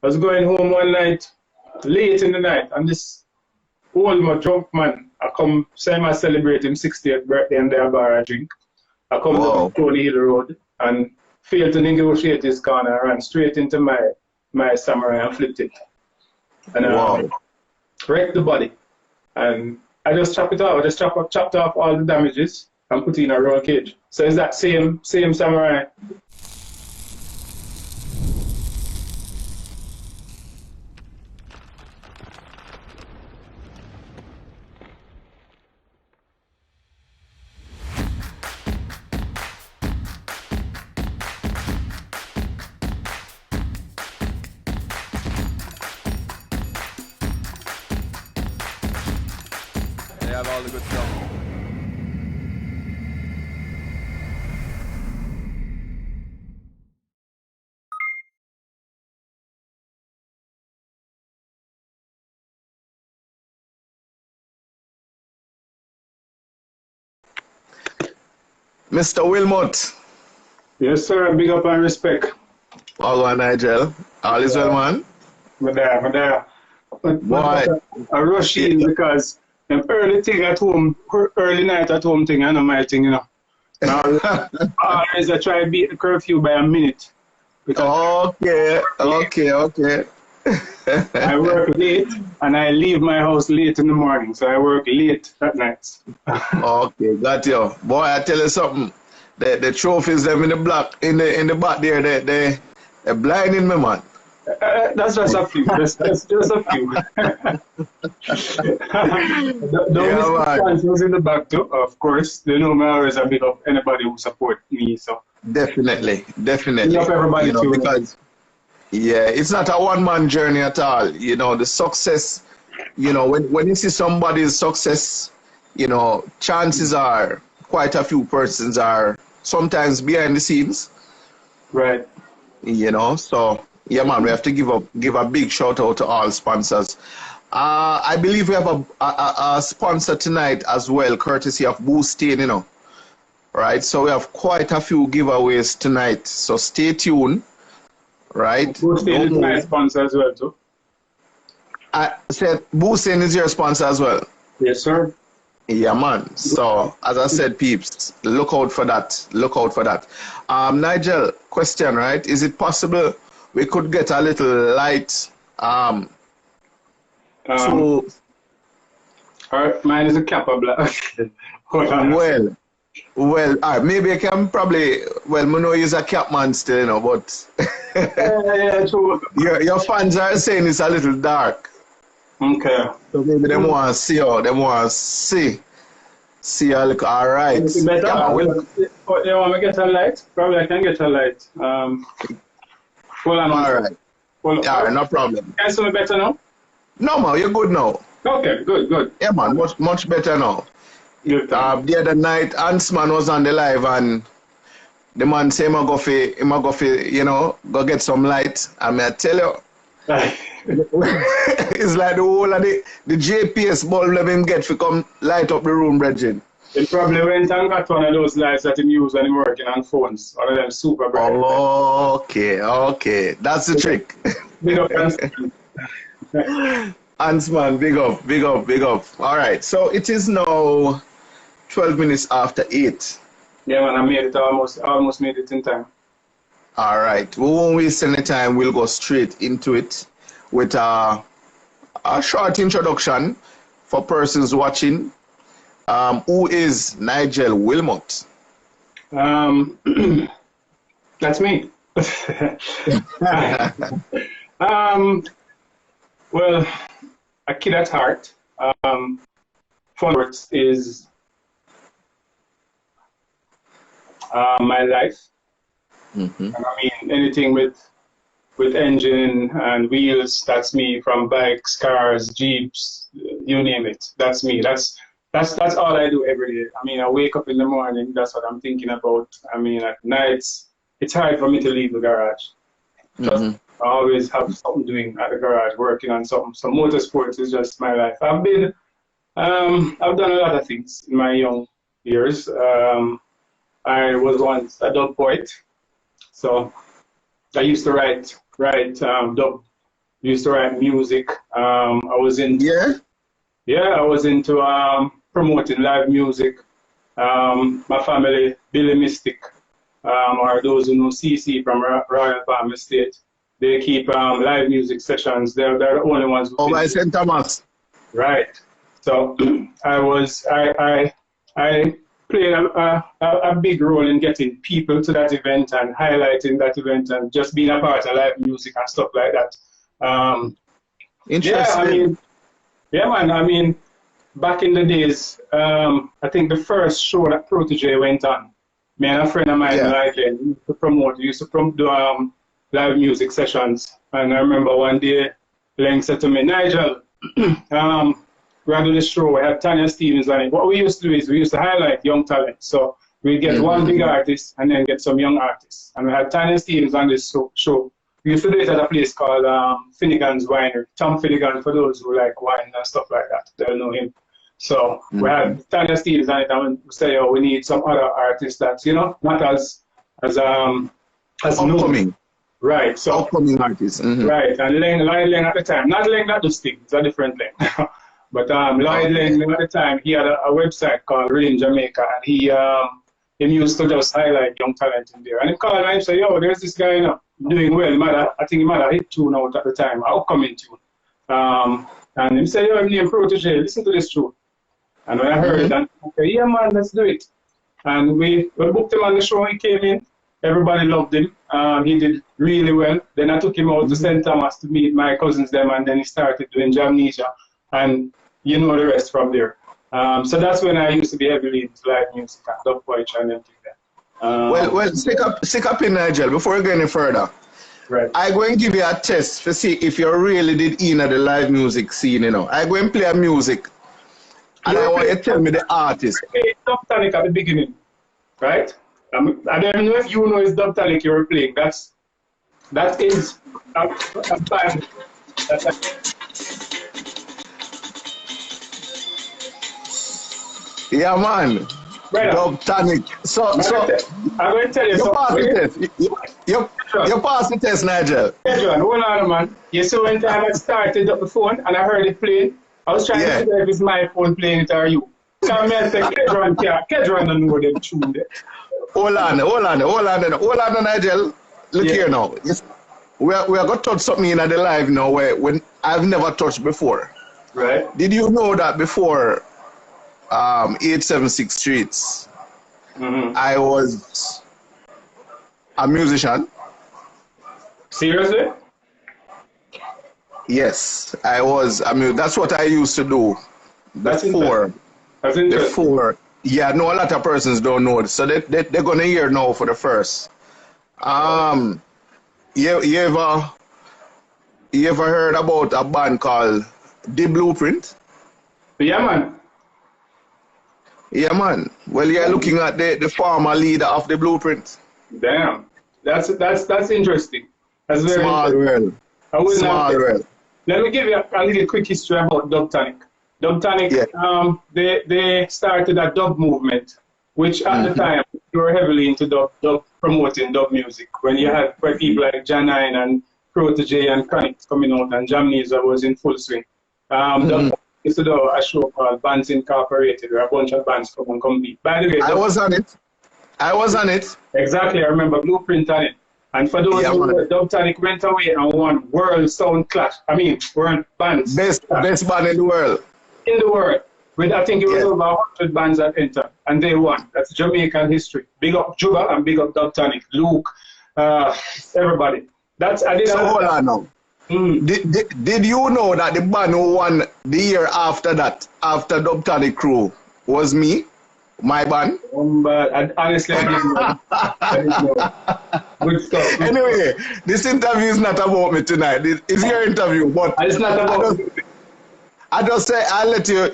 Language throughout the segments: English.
I was going home one night, late in the night, and this old drunk man, I come say I celebrate him 60th birthday and there bar and drink. I come down Tony Hill Road and failed to negotiate his car and I ran straight into my Samurai and flipped it. And wrecked the body. And I just chopped it off. I just chopped off all the damages and put it in a roll cage. So it's that same Samurai. They have all the good stuff. Mr. Wilmot. Yes, sir. Big up and respect. All right, Nigel. All is well, man. But I rush in because an early thing at home, early night at home thing, I know my thing, you know. Always I try to beat the curfew by a minute. Okay. I work late and I leave my house late in the morning, so I work late at night. Okay, got you. Boy, I tell you something. The trophies them in the block, in the back there, they're blinding me, man. That's just a few. That's just a few. Those fans in the back too, of course. They know me always a big up anybody who support me. So definitely. Big up everybody too. Because it's not a one-man journey at all. You know, the success. You know, when you see somebody's success, you know, chances are quite a few persons are sometimes behind the scenes. Right. You know, so. Yeah, man, we have to give a big shout out to all sponsors. I believe we have a sponsor tonight as well, courtesy of Boosting, you know. Right, so we have quite a few giveaways tonight, so stay tuned. Right. Boosting is my sponsor as well, too. I said Boosting is your sponsor as well. Yes, sir. Yeah, man. So, as I said, peeps, look out for that. Look out for that. Nigel, question, right? Is it possible we could get a little light mine is a Kappa black. Hold on. Well, maybe I can probably, well, I know he's a cap man still, you know, but yeah, true. your fans are saying it's a little dark. Okay. So maybe they want to see how, they want to see how look all right. Better? You want me to get a light? Probably I can get a light. Hold on. All right. All right, no problem. Can you see me better now? No, man, you're good now. Okay, good. Yeah, man, much better now. Good. The other night, Hansman was on the live and the man say, "I'ma go for, you know, go get some light." And I tell you, it's like the whole of the JPS bulb let him get to come light up the room, Bridget. He probably went and got one of those lights that he use when he working on phones. One of them super bright. Okay. That's the trick. Big up, Hansman, big up. All right, so it is now 12 minutes after 8. Yeah, man, I made it almost made it in time. All right, we won't waste any time. We'll go straight into it with a short introduction for persons watching. Who is Nigel Wilmot? That's me. Well, a kid at heart. Motorsports is my life. Mm-hmm. I mean, anything with engine and wheels, that's me. From bikes, cars, jeeps, you name it. That's me. That's all I do every day. I mean, I wake up in the morning, that's what I'm thinking about. I mean, at nights, it's hard for me to leave the garage. Mm-hmm. I always have something doing at the garage, working on something. So motorsports is just my life. I've done a lot of things in my young years. I was once a dub poet, so I used to write dub used to write music. I was in. I was into promoting live music. My family, Billy Mystic, or those who know CC from Royal Palm Estate, they keep live music sessions. They're the only ones who by St. Thomas. Right. So I played a big role in getting people to that event and highlighting that event and just being a part of live music and stuff like that. Interesting. Yeah, man. I mean, back in the days, I think the first show that Protege went on, me and a friend of mine, used to do live music sessions. And I remember one day, Leng said to me, Nigel, we're going to do this show. We had Tanya Stevens on it. What we used to do is we used to highlight young talent. So we'd get one big artist and then get some young artists. And we had Tanya Stevens on this show. We used to do it at a place called Finnegan's Winery. Tom Finnegan, for those who like wine and stuff like that, they'll know him. So we had Tanya Stevens on it, and we said, we need some other artists that's, not as upcoming. Right. So upcoming artists. Right. And Lloyd Leng at the time, not Leng that does things, it's a different Leng. But Lloyd Leng at the time, he had a website called Rhythm Jamaica, and he used to just highlight young talent in there. And he called me and said, there's this guy, doing well. I think he might have hit tune out at the time, upcoming tune. And he said, I'm named Protege, listen to this tune. And when I heard it, I said, yeah, man, let's do it. And we booked him on the show. He came in. Everybody loved him. He did really well. Then I took him out to St. Thomas to meet my cousins them, and then he started doing Jamnesia. And you know the rest from there. So that's when I used to be heavily into live music and dub poetry and everything there. Well, stick up in Nigel, before we go any further. Right. I'm going to give you a test to see if you really did in the live music scene, I'm going to play a music. And I want you to tell me the artist. Dubtonic at the beginning, right? I don't know if you know it's Dubtonic you were playing. That is a band. Yeah, man. Right. Dubtonic. So I'm going to tell you something. You passed the test, Nigel. Hey, John, hold on, man. You see, one time I started up the phone and I heard it playing. I was trying to figure if it's my phone playing it or you. So I said, Kedron don't know them tune there. Hold on, Nigel. Look here now. We are going to touch something in the live now when I've never touched before. Right. Did you know that before 876 Streets, I was a musician? Seriously? Yes, I was. That's what I used to do before. That's interesting. Before, yeah, no, a lot of persons don't know it, so they're gonna hear now for the first. You ever heard about a band called The Blueprint? Yeah, man. Yeah, man. Well, you're looking at the former leader of The Blueprint. Damn, that's interesting. That's very small interesting. world. Small world. Let me give you a little quick history about Dubtonic. Dubtonic, they started a dub movement, which at the time they were heavily into dub promoting dub music. When you had people like Janine and Protege and Chronic coming out, and Jamnesia was in full swing. Dubtonic used to do a show called Bands Incorporated, where a bunch of bands come and compete. By the way, I was on it. Exactly, I remember Blueprint on it. And for those who were, Dubtonic went away and won World Sound Clash. World Bands. Best band in the world. In the world. With, I think it was over 100 bands that entered. And they won. That's Jamaican history. Big up Juba and big up Dubtonic. Luke, everybody. Hold on now. Did you know that the band who won the year after that, after Dubtonic crew, was me? My band? But honestly, I didn't know. Good stuff. Anyway, this interview is not about me tonight. It's your interview, but it's not about me. I just say I'll let you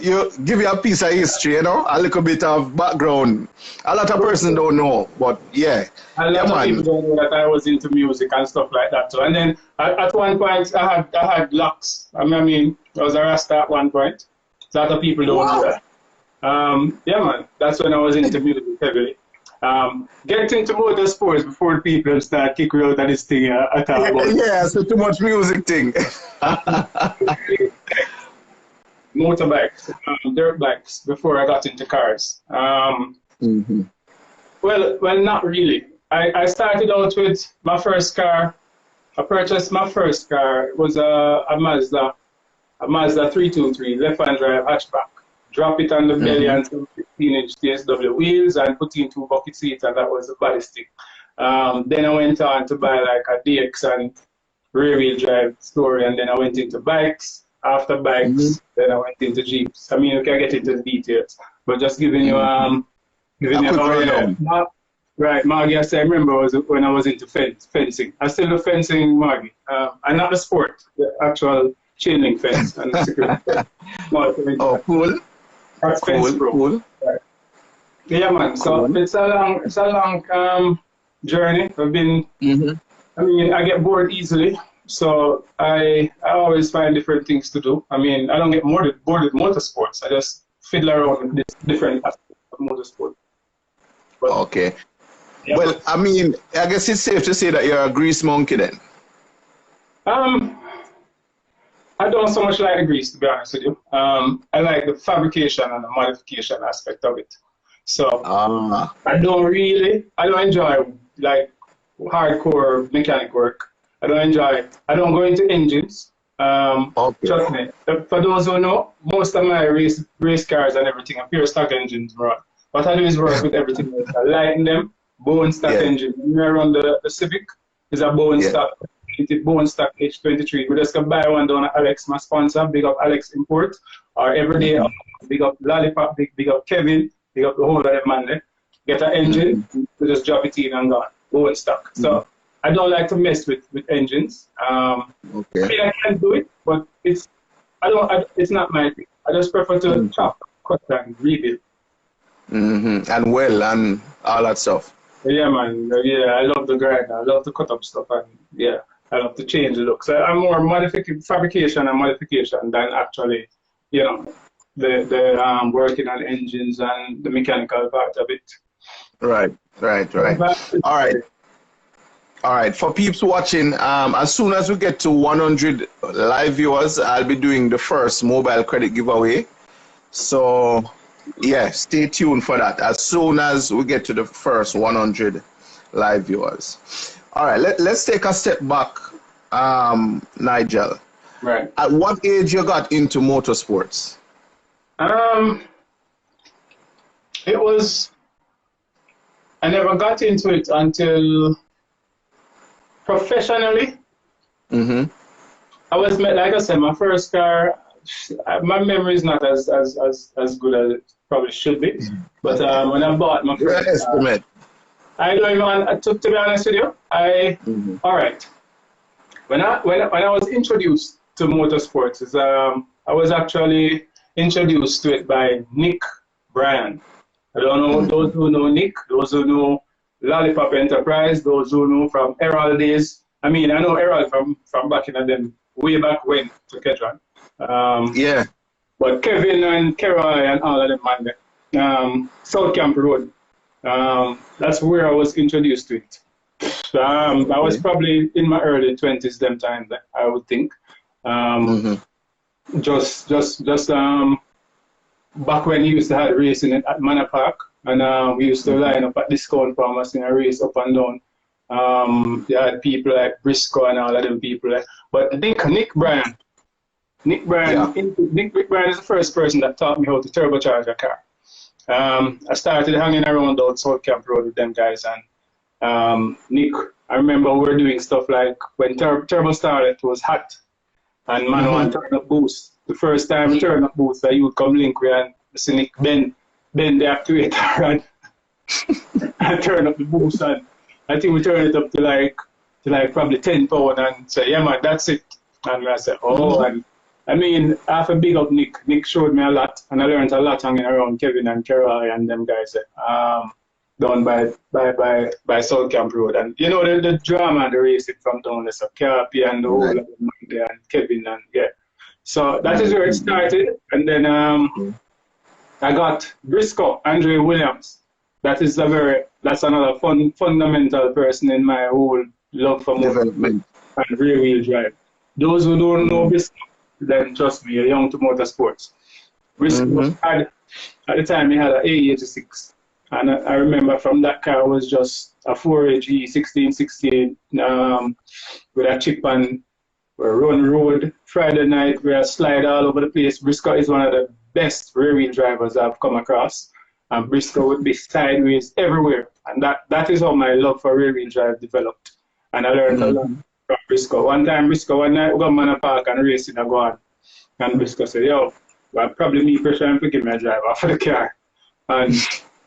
give you a piece of history, a little bit of background. A lot of persons don't know, but yeah. A lot of people don't know that I was into music and stuff like that. So, and then at one point I had locks. I was a Rasta at one point. A lot of people don't know that. Yeah, man. That's when I was into music heavily. Get into motorsports before the people start kicking out of this thing at all. Yeah, so too much music thing. Motorbikes, dirt bikes before I got into cars. Well, not really. I started out with my first car. I purchased my first car. It was a Mazda 323 left-hand drive hatchback. Drop it on the belly and some 15-inch DSW wheels and put in 2 bucket seats, and that was the ballistic. Then I went on to buy like a DX and rear-wheel drive story, and then I went into bikes. After bikes, then I went into Jeeps. I mean, you can get into the details, but just giving you right, Margie, I remember when I was into fencing. I still do fencing, Margie, and not the sport, the actual chain link fence and security. Oh, cool. Cool. Right. Yeah, man. So cool. It's a long journey. I've been. I mean, I get bored easily, so I always find different things to do. I mean, I don't get bored with motorsports. I just fiddle around with different aspects of motorsport. But, okay. Yeah. Well, I mean, I guess it's safe to say that you're a grease monkey then. I don't so much like the grease, to be honest with you. I like the fabrication and the modification aspect of it. So I don't enjoy like hardcore mechanic work. I don't go into engines. Okay. Trust me. For those who know, most of my race cars and everything are pure stock engines, bro. What I do is work with everything else. I lighten them, bone stock engine. When I run the Civic, is a bone stock. Bone stock H23. We just can buy one down at Alex, my sponsor. Big up Alex Import. Or every day, big up Lollipop, big up Kevin, big up the whole of them man there. Get an engine, we just drop it in and gone. Bone stock. So I don't like to mess with engines. I mean, I can do it, but it's not my thing. I just prefer to chop, cut, and rebuild. And and all that stuff. Yeah, man. Yeah, I love the grind. I love to cut up stuff, and yeah, I love to change the look. So I'm more fabrication and modification than actually, you know, the working on engines and the mechanical part of it. Right. All right. For peeps watching, as soon as we get to 100 live viewers, I'll be doing the first mobile credit giveaway. So yeah, stay tuned for that. As soon as we get to the first 100 live viewers. All right, let's take a step back, Nigel. Right. At what age you got into motorsports? It was. I never got into it until professionally. I was, like I said, my first car. My memory is not as good as it probably should be. But when I bought my first car, I don't even. To be honest with you, all right. When I was introduced to motorsports, I was actually introduced to it by Nick Bryan. I don't know those who know Nick, those who know Lollipop Enterprise, those who know from Errol days. I mean, I know Errol from back in them way back when to Ketron. Yeah. But Kevin and Carol and all of them, man, South Camp Road. That's where I was introduced to it. I was probably in my early 20s them time, I would think. Just back when he used to have racing at Manor Park, and we used to line up at discount farmers in a race up and down. They had people like Briscoe and all of them people. But Nick Bryan is the first person that taught me how to turbocharge a car. I started hanging around out South Camp Road with them guys, and Nick, I remember we were doing stuff like when turbo started, it was hot, and manual turn up boost. The first time we turn up boost, I would come link with and see Nick bend the actuator and turn up the boost, and I think we turned it up to like probably 10 pound and say, yeah man, that's it. And I said, and I mean, after big up Nick showed me a lot, and I learned a lot hanging around Kevin and Carol and them guys down by South Camp Road. And you know the drama and the racing from down there, so Carpy and the whole of them there and Kevin and So that is where it started, and then I got Briscoe, Andre Williams. that's another fundamental person in my whole love for development and rear wheel drive. Those who don't know Briscoe, then trust me, you're young to motorsports. Briscoe had, at the time, he had an A86. And I remember from that car was just a 4AG 1668 with a chip and we run road Friday night. We slide all over the place. Briscoe is one of the best rear wheel drivers I've come across. And Briscoe would be sideways everywhere. And that is how my love for rear wheel drive developed. And I learned a lot from Briscoe. One night we got man a park and racing a go on. And Briscoe said, yo, well, probably me pressure and forgive me a drive off of the car. And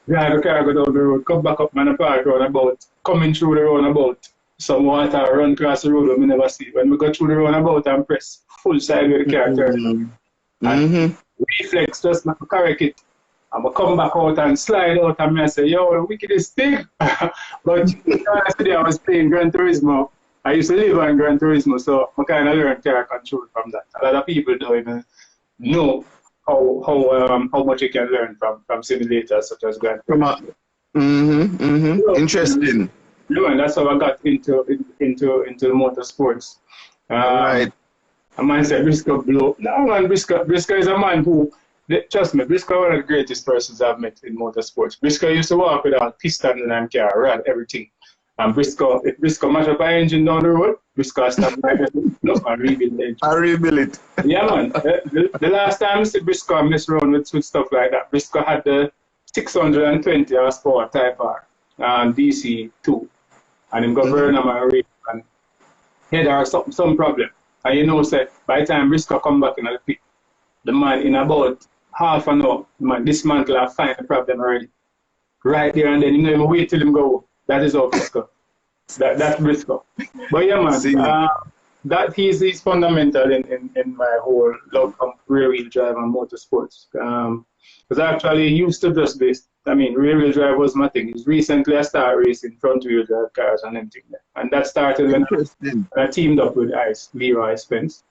drive the car, go down the road, come back up man a park roundabout, coming through the roundabout. Some water run across the road we never see. When we go through the roundabout and press full side with the car turn. And reflex just not to correct it. I'm going to come back out and slide out and I say, yo, the wickedest thing. But yesterday I was playing Gran Turismo. I used to live on Gran Turismo, so I kind of learned car control from that. A lot of people don't even know how much you can learn from simulators such as Gran Turismo. Interesting. No, and that's how I got into the motorsports. Right. A man said Briscoe blow. No man, Briscoe is a man who, trust me, Briscoe is one of the greatest persons I've met in motorsports. Briscoe used to walk without piston and car, run everything. And Briscoe, if Briscoe mash up an engine down the road, Briscoe stop by and rebuild the engine. I rebuild it. Yeah man. The last time I see Briscoe mess around with stuff like that, Briscoe had the 620 horsepower Type R and DC2. And him go burn on my race and he had some problem. And you know, say, by the time Briscoe come back in the pit, the man in about half an hour, man, dismantle and find the problem already. Right there and then, you don't even wait till him go. That is all Briscoe. That's Briscoe. But yeah, man, that he's fundamental in my whole love of rear wheel drive and motorsports. Because I actually used to just this. I mean, rear wheel drive was my thing. Recently I started racing front wheel drive cars and everything. And that started when I teamed up with Leroy Spence.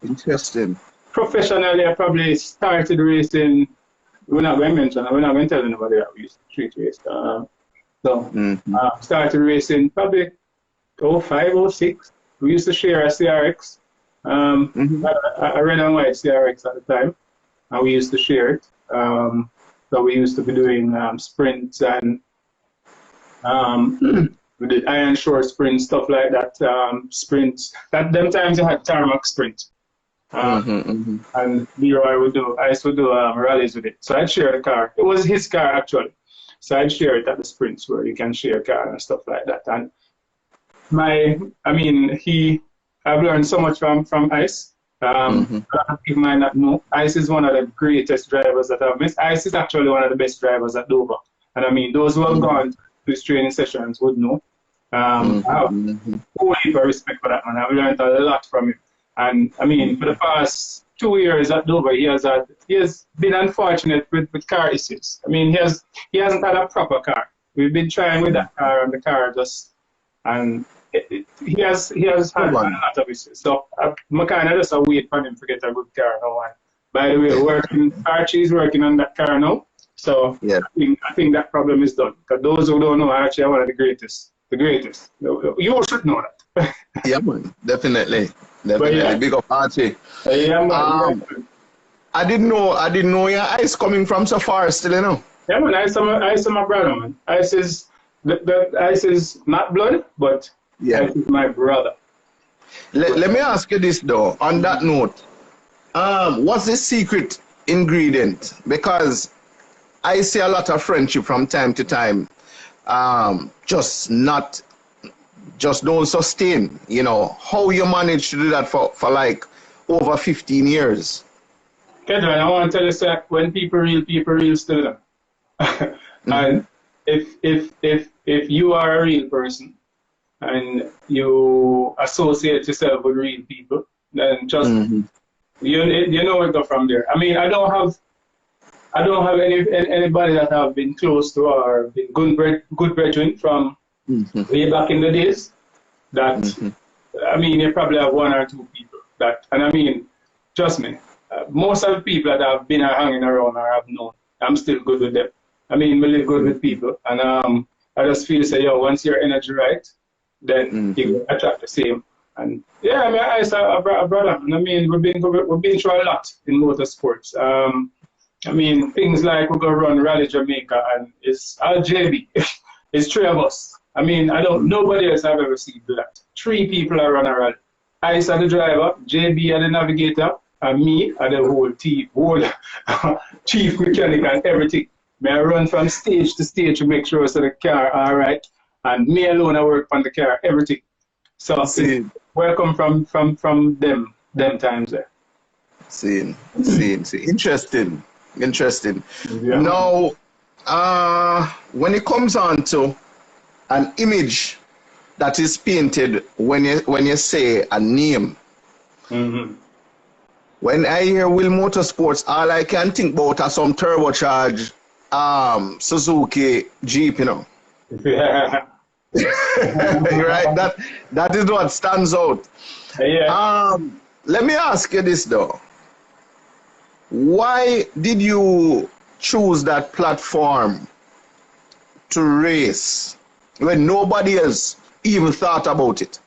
Interesting. Professionally, I probably started racing. We're not going to tell anybody that we used to street race. Started racing probably 05, 06. We used to share a CRX, a red and white CRX at the time, and we used to share it. So we used to be doing sprints and we did iron shore sprints, stuff like that. Sprints. Them times you had tarmac sprint. And Leroy I used to do rallies with it. So I'd share the car. It was his car actually. So I'd share it at the sprints where you can share a car and stuff like that. And I've learned so much from Ice. People might not know. Ice is one of the greatest drivers that I've met. Ice is actually one of the best drivers at Dover. And I mean, those who have gone to his training sessions would know. I have full heap of respect for that man. I've learned a lot from him. And I mean, for the past 2 years at Dover, he has been unfortunate with car issues. I mean, he hasn't had a proper car. We've been trying with that car, and the car he has had a lot of issues. So I'm kind of just wait for him to get a good car now. And by the way, Archie's working on that car now. So yeah. I think that problem is done. Because those who don't know, Archie are one of the greatest. The greatest. You should know that. Yeah, man. Definitely. Yeah. Big up Archie. Yeah, man. I didn't know your Ice coming from so far still, you know. Yeah, man. Ice is my brother, man. Ice is not blood, but yeah. Ice is my brother. Let me ask you this though. On that note, what's the secret ingredient? Because I see a lot of friendship from time to time. Just don't sustain, you know. How you manage to do that for like over 15 years? Kedron, I want to tell you, sir, when people real still. And if you are a real person and you associate yourself with real people, then just you know where to go from there. I mean, I don't have anybody that I've been close to or been good brethren from way back in the days. That I mean, you probably have 1 or 2 people that, and I mean, trust me, most of the people that I've been hanging around or I've known, I'm still good with them. I mean, we live good with people, and I just feel say, yo, once your energy right, then you will attract the same. And yeah, I mean, I saw a brother, and I mean, we've been through a lot in motorsports. I mean, things like we're gonna run Rally Jamaica, and it's JB, it's three of us. I mean, nobody else I've ever seen do that. Three people are run a rally. I are the driver, JB are the navigator, and me are the whole team, whole chief mechanic and everything. May I run from stage to stage to make sure so the car all right, and me alone I work on the car, everything. So welcome from them times there. See. Interesting. Yeah. Now, when it comes on to an image that is painted when you say a name. When I hear Will Motorsports, all I can think about are some turbocharged Suzuki Jeep, you know. Yeah. Right? That is what stands out. Yeah. Let me ask you this though. Why did you choose that platform to race when nobody else even thought about it?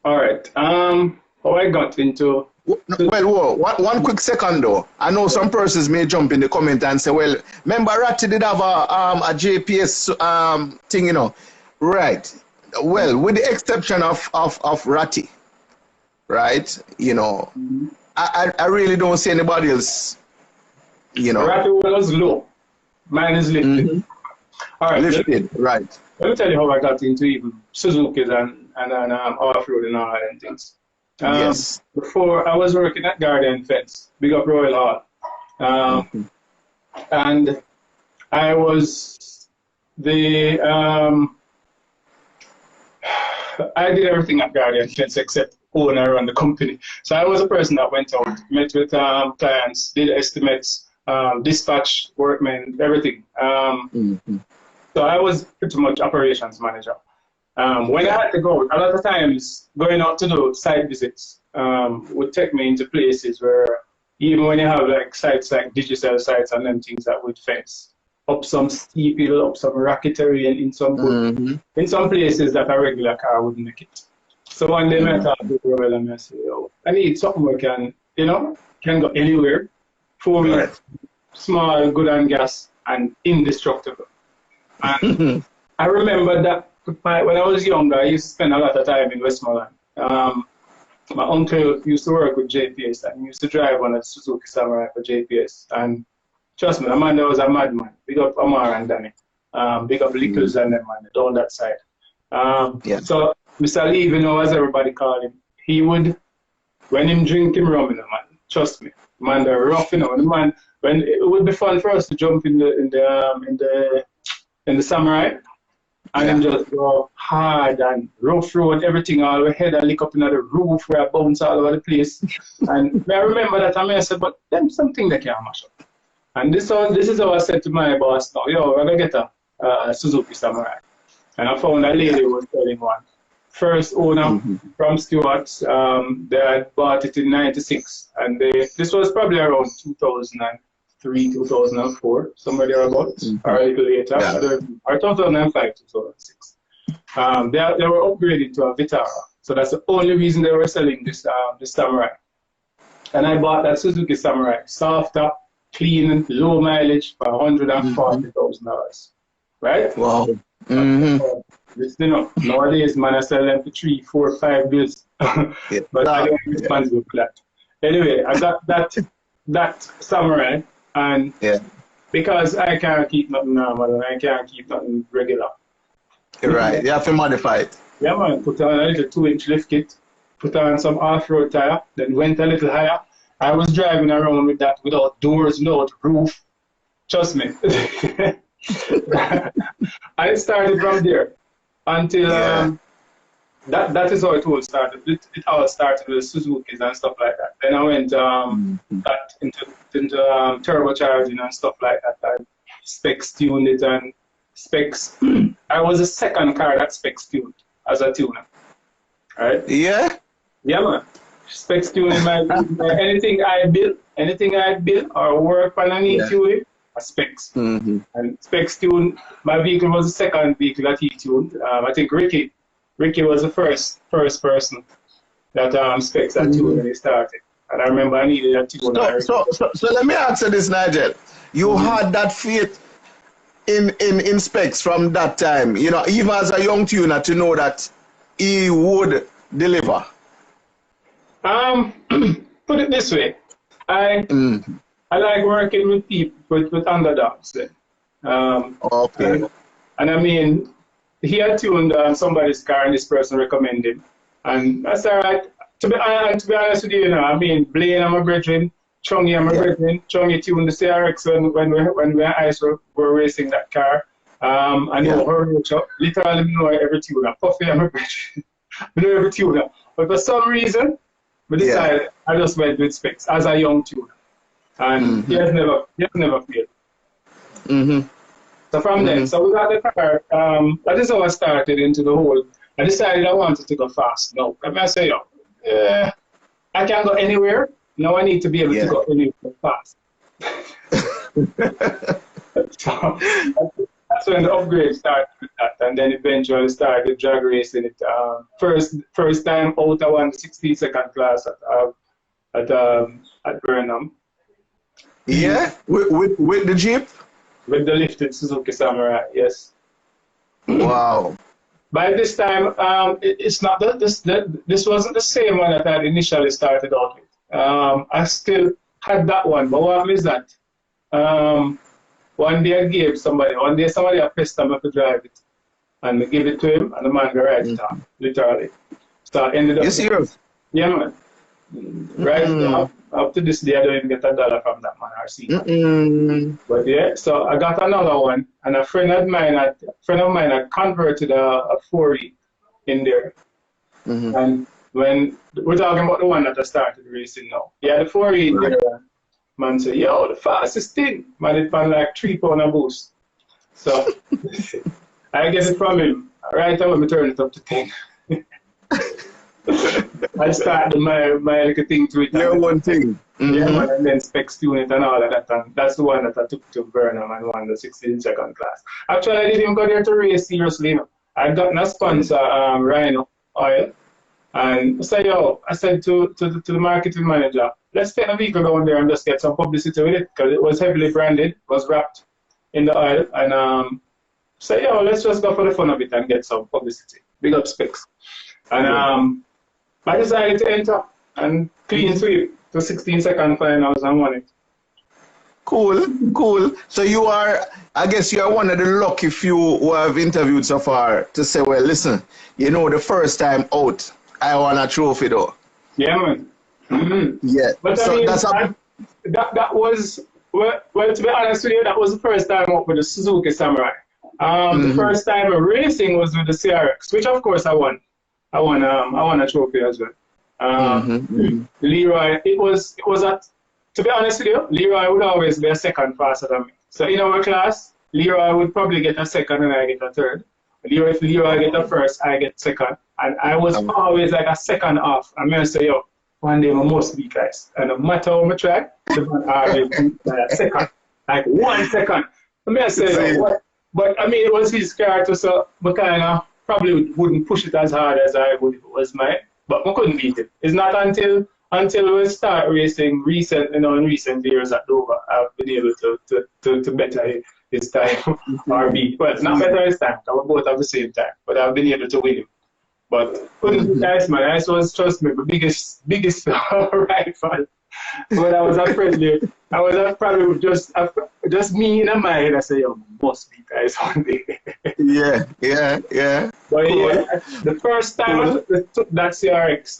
All right. How I got into... Well, one quick second though. I know some persons may jump in the comment and say, well, remember Ratty did have a JPS thing, you know. Right. Well, with the exception of Ratty, right? You know, I really don't see anybody else, you know. Ratty was low. Mine is lifted. All right. Lifted, right. Let me tell you how I got into even Suzuki's and off-road and all that things. Yes. Before I was working at Guardian Fence, big up Royal Hall. And I was I did everything at Guardian Fence except own and run the company. So I was a person that went out, met with clients, did estimates, dispatch workmen, everything. So I was pretty much operations manager. When I had to go, a lot of times going out to do site visits would take me into places where even when you have like sites like digital sites and them things that would fence, up some steep hill, up some rocky terrain in some places that a regular car wouldn't make it. So one day I talked to Royal and I said, yo, I need something where can go anywhere, 4 wheel, small, good on gas, and indestructible. And I remember that when I was younger, I used to spend a lot of time in Westmoreland. My uncle used to work with JPS and he used to drive on a Suzuki Samurai for JPS. And trust me, the man was a madman. Big up Amar and Danny. Big up Lickles and them, man, down that side. So Mr. Lee, you know, as everybody called him, he would, when him drink him rum, you know, man, trust me, man, they're rough, you know, the man, when it would be fun for us to jump in the Samurai. And then just go hard and rough road, everything all the head and lick up into the roof where I bounce all over the place. And I remember that I said, but then something they can't mash up. And this is how I said to my boss now, yo, we're gonna get a Suzuki Samurai. And I found a lady who was selling one. First owner from Stewart's, they had bought it in '96. And this was probably around 2003, 2004, somewhere thereabouts, or a little later, or 2005, 2006. They were upgraded to a Vitara, so that's the only reason they were selling this Samurai. And I bought that Suzuki Samurai, softer, clean, low mileage for $140,000, right? Wow. You know, nowadays, man, I sell them for 3, 4, 5 bills, but I don't be responsible for that. Anyway, I got that Samurai. And because I can't keep nothing normal, I can't keep nothing regular. Right, you have to modify it. Yeah, man, put on a little 2-inch lift kit, put on some off-road tire, then went a little higher. I was driving around with that without doors, without roof. Trust me. I started from there until that is how it all started. It all started with Suzuki's and stuff like that. Then I went into turbocharging and stuff like that. I specs tuned it and specs. I was the second car that specs tuned as a tuner. Right? Yeah? Yeah, man. Specs tuning my anything I build or work on any tuning, a Specs. And Specs tuned, my vehicle was the second vehicle that he tuned. I think Ricky was the first person that Specs had tuned when he started. And I remember I needed a tune. So let me answer this, Nigel. You had that faith in Specs from that time, you know, even as a young tuner, to know that he would deliver. Put it this way, I like working with people, with underdogs. Okay. And I mean, he had tuned somebody's car and this person recommended him. And that's all right. To be honest with you, you know, I mean, Blaine and my brethren, Chungy and my brethren, Chungy tuned the CRX when we and I were racing that car. I know her workshop, literally know every tuner. Puffy and my brethren, I know every tuner. But for some reason, we decided I just went with Specs as a young tuner. And he has never failed. So from then, so we got the car. That is how I started into the whole. I decided I wanted to go fast. No, I say, I can't go anywhere. Now I need to be able to go anywhere fast. So that's when the upgrade started with that, and then eventually started drag racing. It first time out, I won the 16-second class at Burnham. Yeah, with the Jeep. With the lifted Suzuki Samurai, yes. Wow. By this time, it's not that this wasn't the same one that I had initially started out with. I still had that one, but what is that? One day somebody had pressed him to drive it, and I gave it to him, and the man got right it off, literally. So I ended up. You serious? Yeah, man. Right now, up to this day, I don't even get $1 from that man or see. But yeah, so I got another one, and a friend of mine had converted a 4E in there. And when we're talking about the one that I started racing now, yeah, the 4E in there, man said, yo, the fastest thing, man, it ran like 3 pound a boost. So I get it from him. Right away, I turn it up to 10. I started my little thing to it. Your one thing. Yeah, man, and then Specs tune it and all of that. And that's the one that I took to Burnham and won the 16-second class. Actually, I didn't even go there to race seriously. You know. I got a sponsor, Rhino Oil. And so, I said to the marketing manager, let's take a vehicle down there and just get some publicity with it, because it was heavily branded, was wrapped in the oil. And let's just go for the fun of it and get some publicity. Big up Specs. And I decided to enter and clean sweep to 16-second finals and won it. Cool. So I guess you are one of the lucky few who have interviewed so far to say, well, listen, you know, the first time out, I won a trophy though. Yeah, man. Yeah. But so I mean, that was, well, to be honest with you, that was the first time out with the Suzuki Samurai. The first time racing was with the CRX, which of course I won. I won a trophy as well. Leroy, it was to be honest with you, Leroy would always be a second faster than me. So in our class, Leroy would probably get a second and I get a third. If Leroy get a first, I get second. And I was always like a second off. I'm going to say, yo, one day I must be guys. And no matter how much I try, the man always beat a second. Like 1 second. I'm going to say, what? But I mean, it was his character, so I kind of probably wouldn't push it as hard as I would if it was mine. But I couldn't beat it. It's not until we start racing in recent years at Dover, I've been able to better his time or beat. Well, not better his time, because we both have the same time, but I've been able to win him. But couldn't beat Ice, man. Ice was, trust me, the biggest rival. But I was afraid, probably just me in my head, I say, yo, must beat Ice one day. Yeah. But yeah, the first time I took that CRX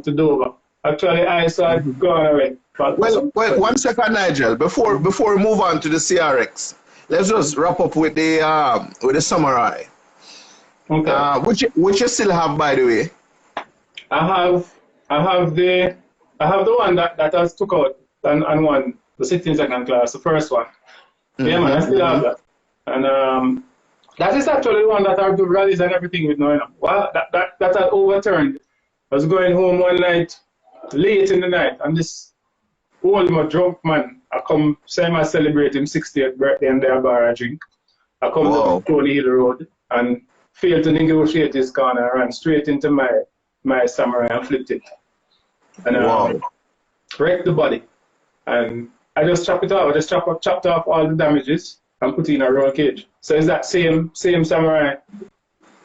to Dover, actually Ice had gone away. Well, 1 second, Nigel. Before we move on to the CRX, let's just wrap up with the Samurai. Okay. Which you still have, by the way? I have the one that has took out and won the 16-second class, the first one. Yeah, man, I still have that. And that is actually the one that I do rallies and everything with now. Well, that had overturned. I was going home one night, late in the night, and this Wilmot drunk man I come, same I celebrate him 60th birthday and there bar a drink. I come down Tony Hill Road and failed to negotiate his corner and ran straight into my Samurai and flipped it. And wrecked the body. And I just chopped it off. I just chopped off all the damages and put it in a roll cage. So it's that same Samurai.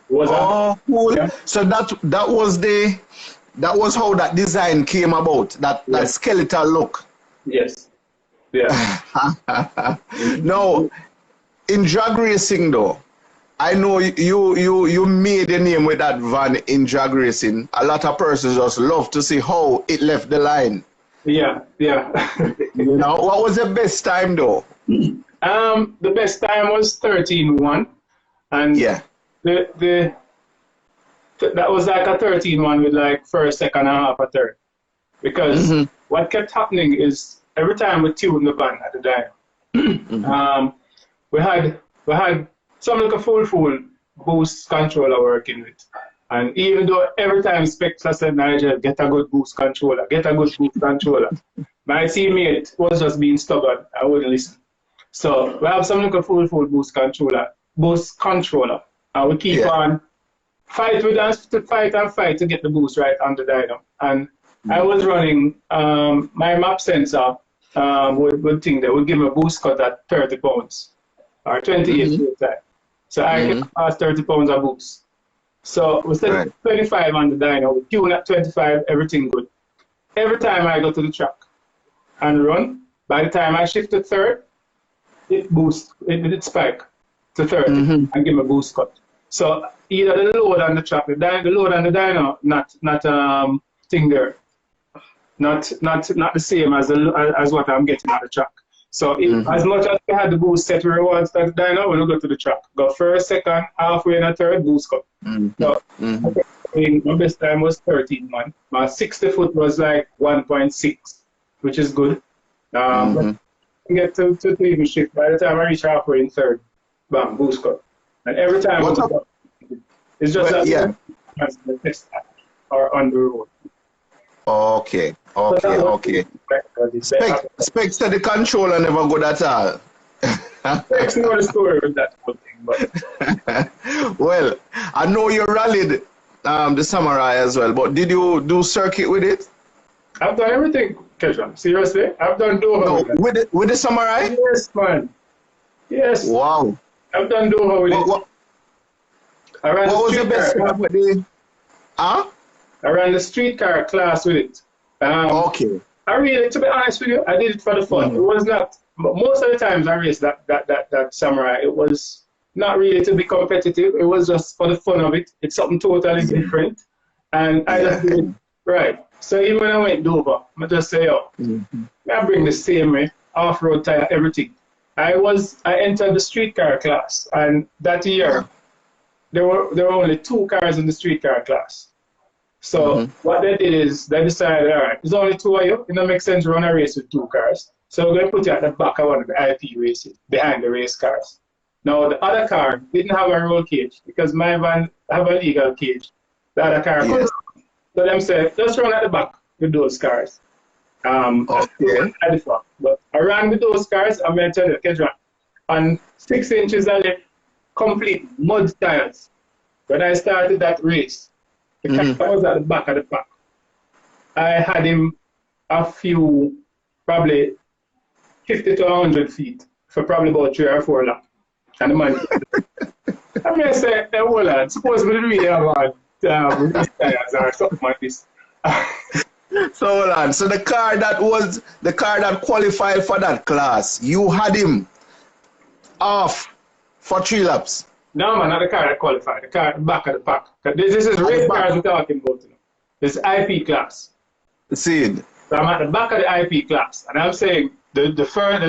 Cool. Yeah. So that was how that design came about. That skeletal look. Yes. Yeah. Now, in drag racing though, I know you made a name with that van in drag racing. A lot of persons just love to see how it left the line. Yeah. You know, what was the best time though? The best time was 13-1. And that was like a 13-1 with like first, second, and half a third. Because what kept happening is every time we tuned the van at the dyno, we had some like a full boost controller working with. And even though every time Spectre said, Nigel, get a good boost controller, my teammate was just being stubborn. I wouldn't listen. So we have some like a full boost controller. And we keep on fight to get the boost right on the dyno. And I was running my map sensor would think that would give me a boost cut at 30 pounds or 28 at time. So I can pass 30 pounds of boost. So we set 25 on the dyno, we tune at 25, everything good. Every time I go to the track and run, by the time I shift to third, it boosts, it spike to 30 and give me a boost cut. So either the load on the track, the load on the dyno, not thing there, not the same as what I'm getting at the track. So as much as we had the boost set rewards at the dyno, when we go to the track, go first, second, halfway, and a third, boost cut. So my best time was 13-1. My 60 foot was like 1.6, which is good. But get to even shift. By the time I reach halfway in third, bam, boost cut. And every time it's just the test or on the road. Okay. Spec said the controller never good at all. Spec's know the story with that whole thing, but well, I know you rallied the Samurai as well, but did you do circuit with it? I've done everything, Keshan. Seriously? I've done Doha with the Samurai? Yes, man. Yes. Wow. I've done Doha with it. What was the best part with the... I ran the streetcar class with it. Okay. I really, to be honest with you, I did it for the fun. It was not, most of the times I raced that Samurai, it was not really to be competitive. It was just for the fun of it. It's something totally different. And I just did it right. So even when I went Dover, I just say, I bring the same way, off-road tire, everything. I entered the streetcar class, and that year, there were only 2 cars in the streetcar class. So what they did is they decided, all right, there's only 2 of you. It don't make sense to run a race with 2 cars. So we're going to put you at the back of one of the IP races, behind the race cars. Now, the other car didn't have a roll cage because my van have a legal cage. The other car couldn't. So them said, just run at the back with those cars. At the front. But I ran with those cars, I'm going to tell you, Kedron, on 6 inches of left, complete mud tires. When I started that race, the car was at the back of the pack. I had him a few, probably 50 to 100 feet for probably about 3 or 4 laps. And the man, I mean, I say, hey, hold on, suppose we really have race tires or something like this. So hold on, so the car that qualified for that class, you had him off for 3 laps? No, man, not the car that qualified. The car at the back of the pack. This is race cars we're talking about. This IP class. See it. So I'm at the back of the IP class, and I'm saying the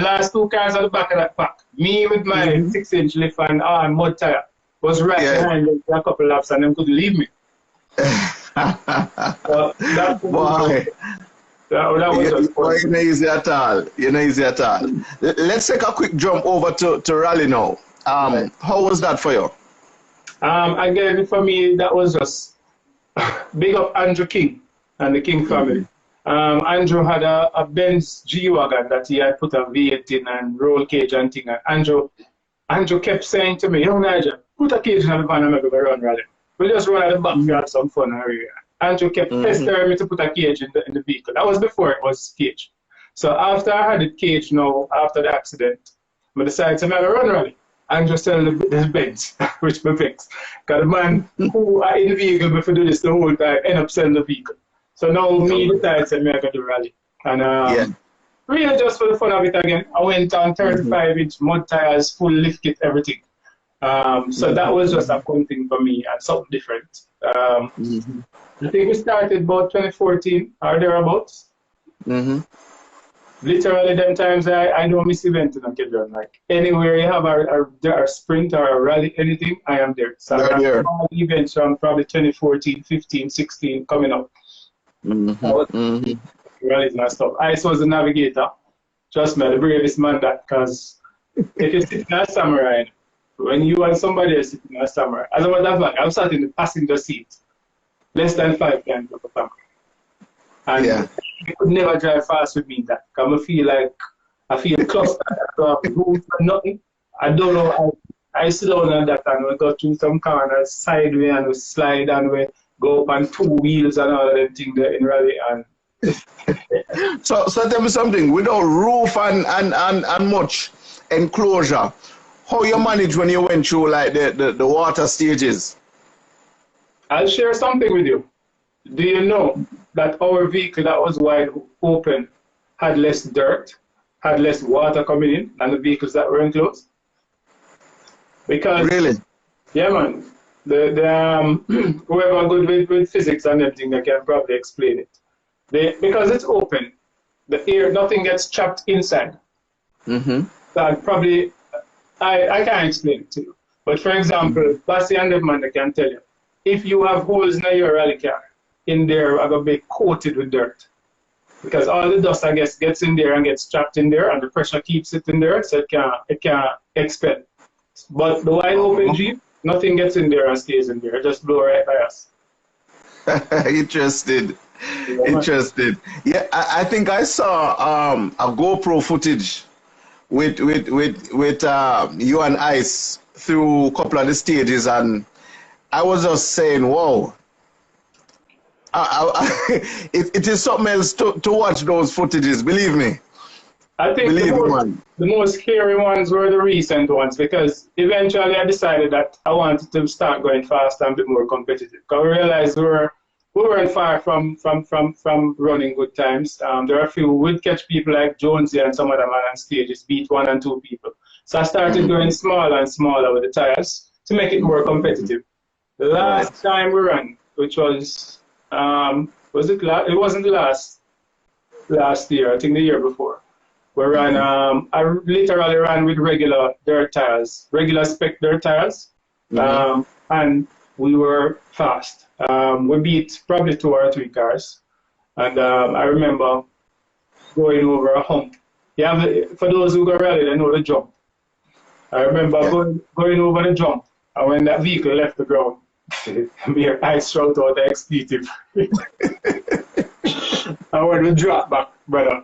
last 2 cars at the back of that pack, me with my 6-inch lift and mud tire, was right behind them for a couple of laps, and them couldn't leave me. So that was just fun. You're not easy at all. You're not easy at all. Let's take a quick jump over to rally now. How was that for you? Again, for me, that was just big up Andrew King and the King family. Andrew had a Benz G-Wagon that he had put a V8 in and roll cage and thing. And Andrew kept saying to me, "Yo, Nigel, put a cage in the van and maybe we run rally. We'll just run at the back to have some fun." Andrew kept pestering me to put a cage in the vehicle. That was before it was cage. So after I had it caged now, after the accident, I decided to make a run rally and just sell the Benz, which me vex. Because the man who are in the vehicle before do this the whole time end up selling the vehicle. So now me decided to make a rally. And really just for the fun of it again, I went on 35-inch mud tires, full lift kit, everything. So that was just a fun thing for me and something different. I think we started about 2014 or thereabouts. Literally, them times I don't miss event in Kedron. Like anywhere you have a sprint or a rally, anything, I am there. So I have all events from probably 2014, 15, 16 coming up. Rallies and stuff. I was the navigator. Trust me, the bravest man that, because if you sit in a Samurai, when you and somebody else sitting in a Samurai, as a matter of fact, I'm sat in the passenger seat less than 5 times of a Samurai. And you could never drive fast with me that, because I feel clustered. So nothing. I don't know. I sit down on that and we go through some corners, sideways, and we slide and we go up on 2 wheels and all of them things there in rally. And so tell me something. Without roof and much enclosure, how you manage when you went through like the water stages? I'll share something with you. Do you know that our vehicle that was wide open had less dirt, had less water coming in than the vehicles that were enclosed? Because really? Yeah, man. Whoever good with physics and everything, they can probably explain it. Because it's open, the air, nothing gets trapped inside. So I can't explain it to you. But for example, Bassi and Devman, they can tell you, if you have holes in your rally car, in there are going to be coated with dirt. Because all the dust, I guess, gets in there and gets trapped in there, and the pressure keeps it in there, so it can't expel. But the wide open Jeep, nothing gets in there and stays in there. It just blows right by us. Interested. Yeah, I think I saw a GoPro footage with you and Ice through a couple of the stages, and I was just saying, whoa. It is something else to watch those footages, believe me. I think the most scary ones were the recent ones, because eventually I decided that I wanted to start going fast and a bit more competitive. Because we realized we weren't far from running good times. There are a few would catch people like Jonesy and some other man on stages, beat 1 and 2 people. So I started going smaller and smaller with the tires to make it more competitive. The last time we ran, which was it wasn't last year, I think the year before. We ran, I literally ran with regular dirt tires, regular spec dirt tires, and we were fast. We beat probably 2 or 3 cars, and I remember going over a hump. For those who go rally, they know the jump. I remember going over the jump, and when that vehicle left the ground, my eyes shot out the expletive. And when we drop back, brother,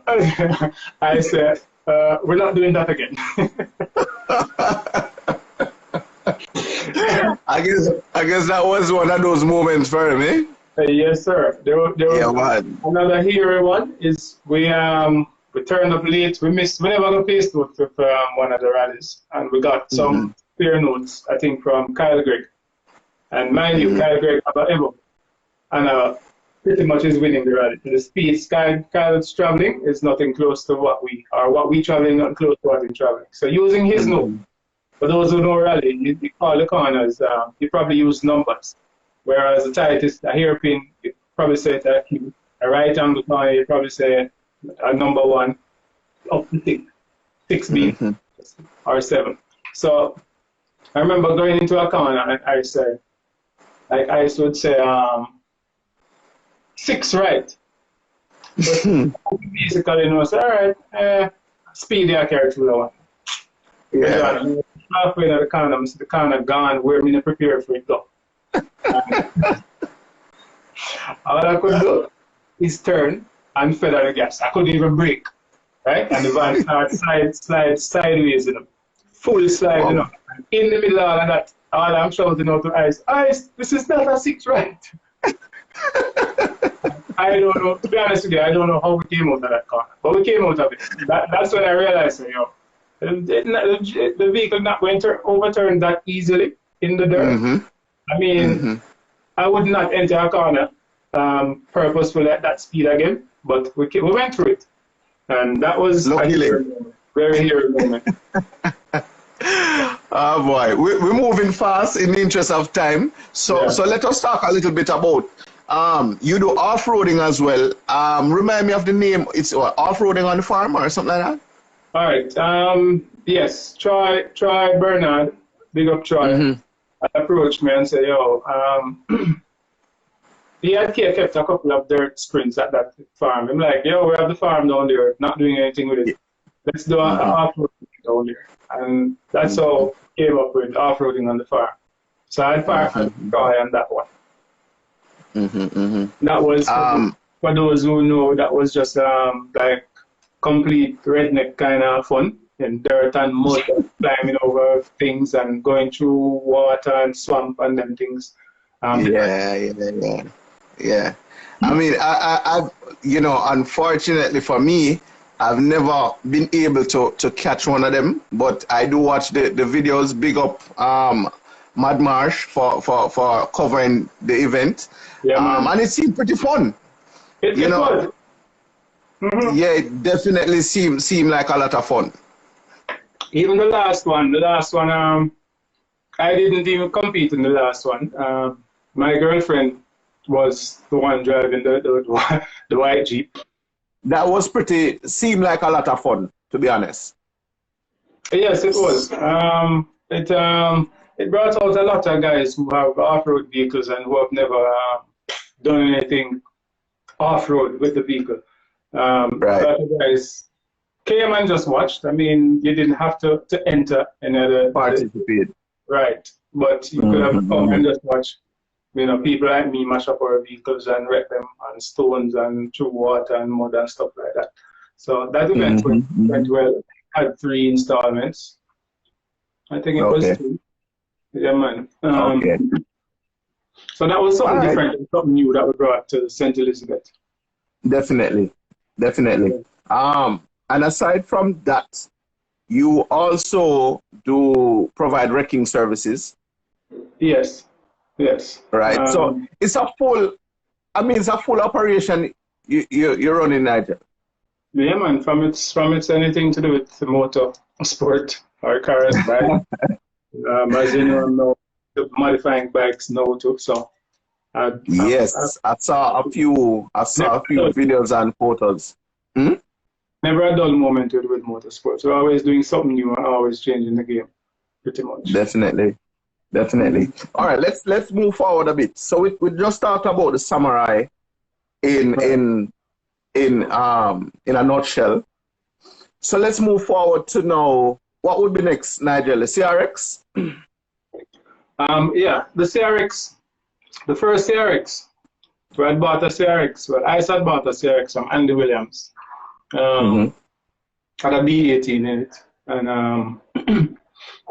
I said, we're not doing that again. I guess that was one of those moments for him, eh? Yes, sir. Another hero one is we turned up late. We never got placed with one of the rallies, and we got some spare notes, I think, from Kyle Gregg. And mind you, Kyle Gregg about ever, and pretty much is winning the rally. The speed Kyle is traveling is nothing close to what we traveling, not close to what we're traveling. So using his note, for those who know rally, you call the corners, you probably use numbers. Whereas the tightest, a hairpin, you probably say that a right angle corner, you probably say a number 1 up to 6 beat or 7. So I remember going into a corner and I said, like I would say 6 right. But basically, say, all right, speedy I carry through the one. Yeah. Halfway to the corner gone where we didn't prepare for it though. All I could do is turn and fed on the gas. I couldn't even brake, right? And the van started sideways, you know, full slide, you know. And in the middle of all of that, all I'm shouting out to Ice, this is not a 6 right. I don't know, to be honest with you, I don't know how we came out of that car, but we came out of it. That's when I realized, you know, the vehicle not going to overturn that easily in the dirt. I mean, I would not enter a corner purposefully at that speed again, but we went through it. And that was a very hero moment. Oh boy, we're moving fast in the interest of time. So let us talk a little bit about, you do off-roading as well. Remind me of the name. It's off-roading on the farm or something like that? All right. Yes, Troy Bernard, big up Troy, approached me and said, yo, he had kept a couple of dirt sprints at that farm. I'm like, yo, we have the farm down there, not doing anything with it. Let's do an off-roading down there. And that's how I came up with off-roading on the farm. So I had partnered with Troy on that one. That was, for those who know, that was just like complete redneck kind of fun in dirt and mud, climbing over things and going through water and swamp and them things. Yeah. I mean, I you know, unfortunately for me, I've never been able to catch one of them, but I do watch the videos. Big up Mad Marsh for covering the event. And it seemed pretty fun. You know, yeah, it definitely seemed like a lot of fun. Even the last one, I didn't even compete in the last one. My girlfriend was the one driving the white Jeep. That was seemed like a lot of fun, to be honest. Yes, it was. It brought out a lot of guys who have off-road vehicles and who have never done anything off-road with the vehicle. A lot of guys came and just watched. I mean, you didn't have to enter another participate. Right, but you could have come and just watch. You know, people like me mash up our vehicles and wreck them on stones and through water and mud and stuff like that. So that event went well. Had 3 installments. I think it was 2. Yeah, man. So that was something different and something new that we brought to St. Elizabeth. Definitely. And aside from that, you also do provide wrecking services. Yes. Right. So it's a full operation you're running, Nigel. Yeah, man. From it's anything to do with the motor sport or cars, bike. As you know, modifying bikes now too. So I saw a few videos and photos. Never a dull moment with motorsports. We're always doing something new and always changing the game, pretty much. Definitely. All right, let's move forward a bit. So we just talked about the Samurai in a nutshell. So let's move forward to now. What would be next, Nigel? The CRX? Yeah, the CRX. The first CRX. We had bought a CRX. Well, I had bought a CRX from Andy Williams. Had a B18 in it, and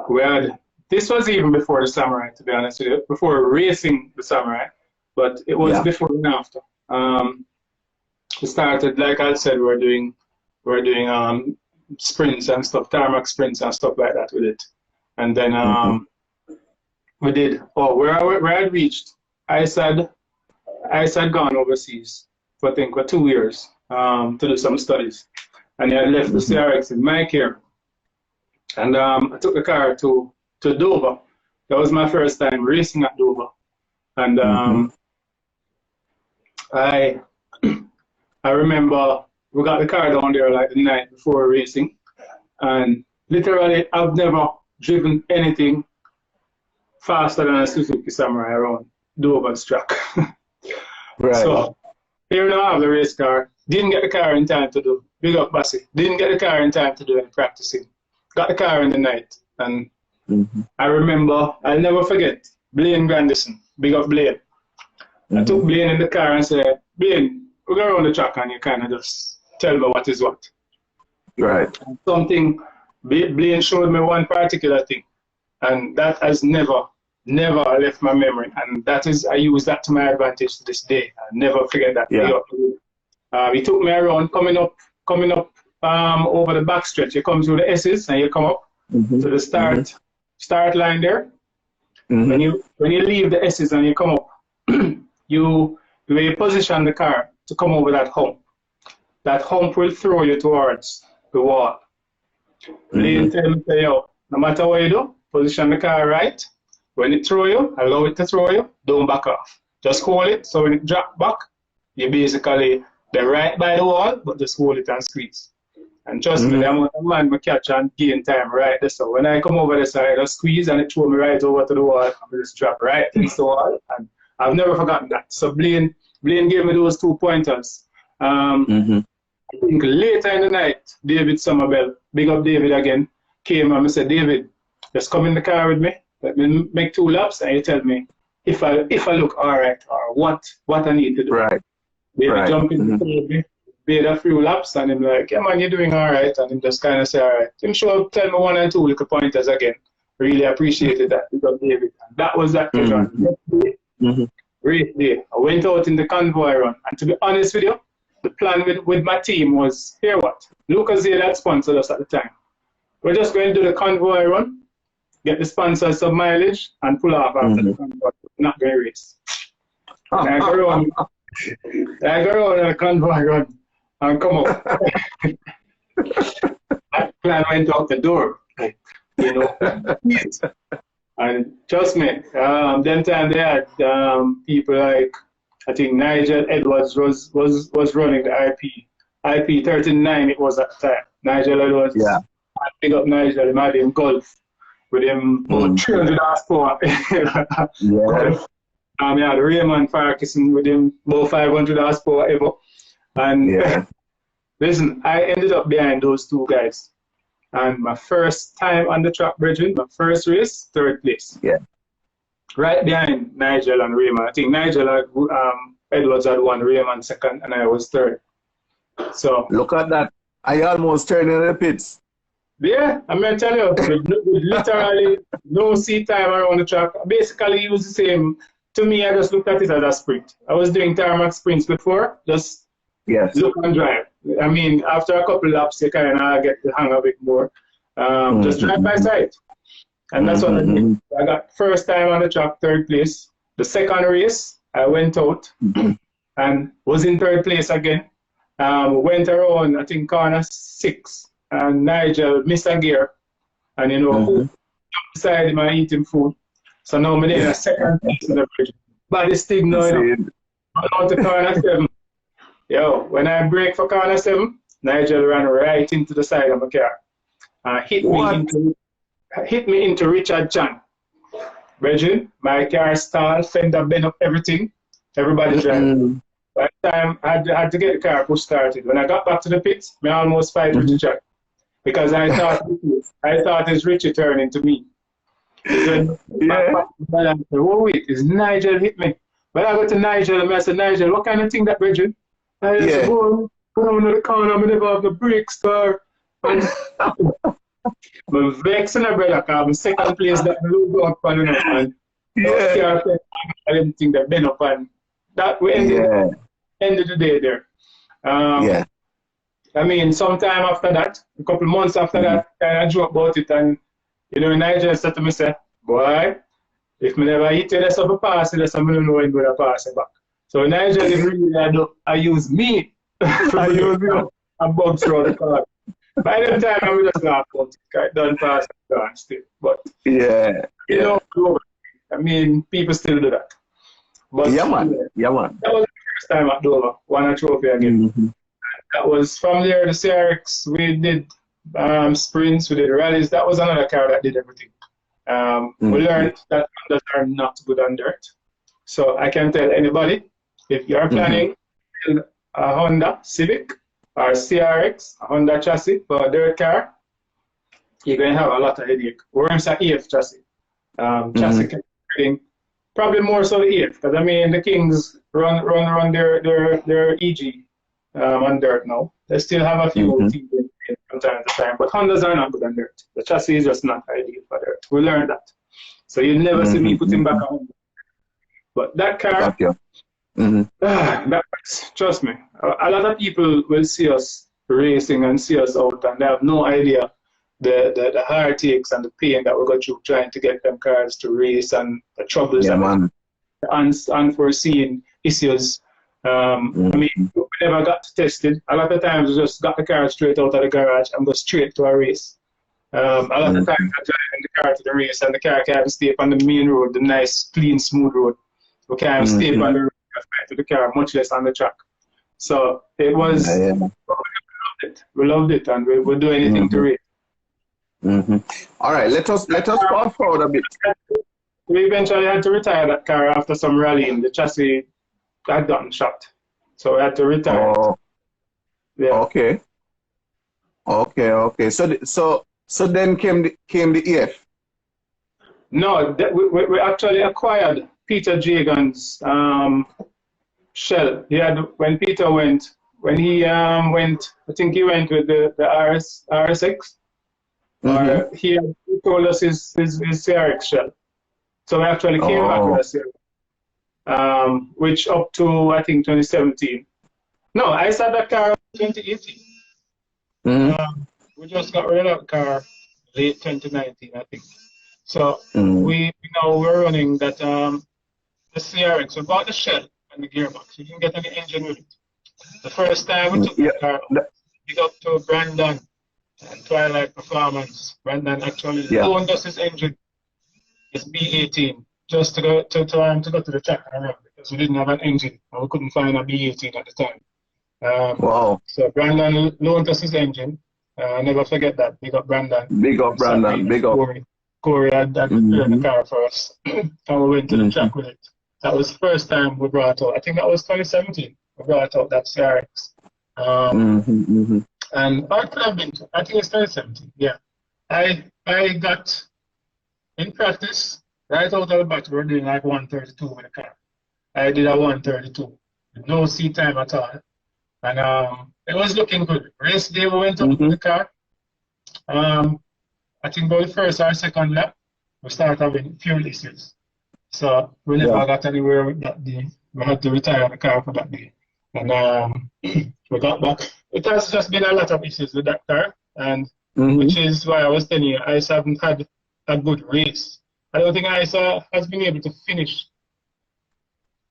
we had. This was even before the Samurai, to be honest with you, before racing the Samurai, but it was before and after. We started, like I said, we're doing sprints and stuff, tarmac sprints and stuff like that with it. And then we did, where I reached, I had gone overseas for I think for 2 years to do some studies. And I left the CRX in my care. And I took the car to Dover. That was my first time racing at Dover. And I remember we got the car down there like the night before racing. And literally, I've never driven anything faster than a Suzuki Samurai around Dover's track. So here now I have the race car. Didn't get the car in time to do. Big up, Bassi. Didn't get the car in time to do any practicing. Got the car in the night. And I remember, I'll never forget, Blaine Grandison. Big up Blaine. I took Blaine in the car and said, Blaine, we go around the track and you kind of just tell me what is what. Right. Something, Blaine showed me one particular thing, and that has never left my memory. And that is, I use that to my advantage to this day. I never forget that. Yeah. He took me around, coming up over the back stretch. You come through the S's and you come up to the start line there. When you leave the S's and you come up, you position the car to come over that hump. That hump will throw you towards the wall. Blaine tell me, yo, no matter what you do, position the car right. When it throw you, allow it to throw you, don't back off. Just hold it, so when it drop back, you basically, they're right by the wall, but just hold it and squeeze. And trust me, I'm a man who catch and gain time right there. So when I come over the side, I just squeeze and it throw me right over to the wall, and I just drop right against the wall. And I've never forgotten that. So Blaine gave me those 2 pointers. I think later in the night, David Somerville, big up David again, came and said, David, just come in the car with me. Let me make 2 laps and you tell me if I look all right or what I need to do. Right. David jumped in the car, made a few laps and I'm like, yeah man, you're doing all right. And him just kind of say, all right. Him tell me 1 or 2 little pointers again. Really appreciated that because David. And that was that great day. I went out in the convoy run. And to be honest with you, the plan with my team was, here what? Lucas here that sponsored us at the time. We're just going to do the convoy run, get the sponsors some mileage, and pull off after the convoy. Not going to race. I go around on the convoy run and come up. That plan went out the door. You know. And trust me, them time they had people like, I think Nigel Edwards was running the IP 39 it was at the time. Nigel Edwards. Yeah. I pick up Nigel, he had him golf with him about 300 horsepower. Golf. He had Raymond Farquharson with him about 500 horsepower ever. And listen, I ended up behind those 2 guys. And my first time on the track, Bridget, my first race, 3rd place. Yeah. Right behind Nigel and Raymond. I think Nigel had, Edwards had won, Raymond 2nd, and I was 3rd. So look at that. I almost turned in the pits. Yeah, I'm going to tell you, with literally no seat time around the track. Basically, it was the same. To me, I just looked at it as a sprint. I was doing tarmac sprints before, just look and drive. I mean, after a couple laps, you kind of get the hang of it more. Just drive by sight. And that's what I did. I got first time on the track, 3rd place. The second race, I went out and was in 3rd place again. Went around, I think, corner 6. And Nigel missed a gear. And, you know, who jumped beside him and eating food. So now I'm in a 2nd place in the bridge. Body stick now, you know. I'm out to corner 7. Yo, when I brake for corner 7, Nigel ran right into the side of my car. Hit me into Richard Chan. Bridget, my car stalled, fender bent up everything. Everybody driving. By the time I had to get the car push started. When I got back to the pits, I almost fight Richard Chan. Because I thought it's Richie turning to me. Then I said, oh wait, is Nigel hit me? But I go to Nigel and I said, Nigel, what kind of thing that, Bridget? I said, go down to the corner, I never have the brakes car. I'm vexing a brother, because I'm 2nd place that I lose up on, you know, and I didn't think that been up and that we ended the day there. I mean, sometime after that, a couple months after that, I joke about it, and you know, Nigel said to me, say, boy, if me never hit you, that's up a pass, that's I'm going to know when I'm going to pass it back. So Nigel is really, I use me. I use you. And bumps around the car. By the time, I'm just laugh about it. I don't pass the car still. But, you know, I mean, people still do that. But, man. That was the first time at Dover, won a trophy again. That was from there, the CRX, we did sprints, we did rallies. That was another car that did everything. We learned that Hondas are not good on dirt. So I can tell anybody, if you're planning a Honda Civic or CRX, a Honda chassis for a dirt car, you're going to have a lot of headache. We're in an EF chassis. Chassis can Probably more so the 8th, because I mean the Kings run their EG on dirt now. They still have a few teams from time to time, but Hondas are not good on dirt. The chassis is just not ideal for dirt. We learned that. So you never see me putting back on. But that car, trust me, a lot of people will see us racing and see us out, and they have no idea the heartaches and the pain that we go through trying to get them cars to race, and the troubles and unforeseen issues. I mean, we never got tested. A lot of times we just got the car straight out of the garage and go straight to a race. A lot of times I drive the car to the race and the car can't stay on the main road, the nice, clean, smooth road. We can't stay on the road to the car, much less on the track. So it was, we loved it, and we would do anything to race. All right, let us fast forward a bit. We eventually had to retire that car after some rallying. The chassis had gotten shot, so we had to retire it. Yeah. Okay. So then came the EF. No, we actually acquired Peter Jagan's shell. He had when Peter went, I think he went with the RSX. He told us his CRX shell. So we actually came back with a CRX, which up to, I think, 2017. No, I saw that car in 2018. We just got rid of the car late 2019, I think. So we now we're running that the CRX. We bought the shell and the gearbox. You can get any engine with it. The first time we took the car, we got to Brandon and Twilight Performance. Brandon actually loaned us his engine, his B18, just to go to the track and around, because we didn't have an engine and we couldn't find a B18 at the time. So Brandon loaned us his engine. I never forget that. Big up Brandon. Big up Brandon. Big up. Corey had prepared the car for us, and we went to the track with it. That was the first time we brought out. I think that was 2017. We brought out that CRX. And or it could have been, I think it's 2017. Yeah. I got in practice right out of the bat. We were doing like 132 with the car. I did a 132 with no seat time at all, and it was looking good. Race day we went up with the car. I think by the first or second lap, we started having fuel issues. So we never got anywhere with that day. We had to retire the car for that day. And we got back. It has just been a lot of issues with that car, and which is why I was telling you, ICE haven't had a good race. I don't think ICE has been able to finish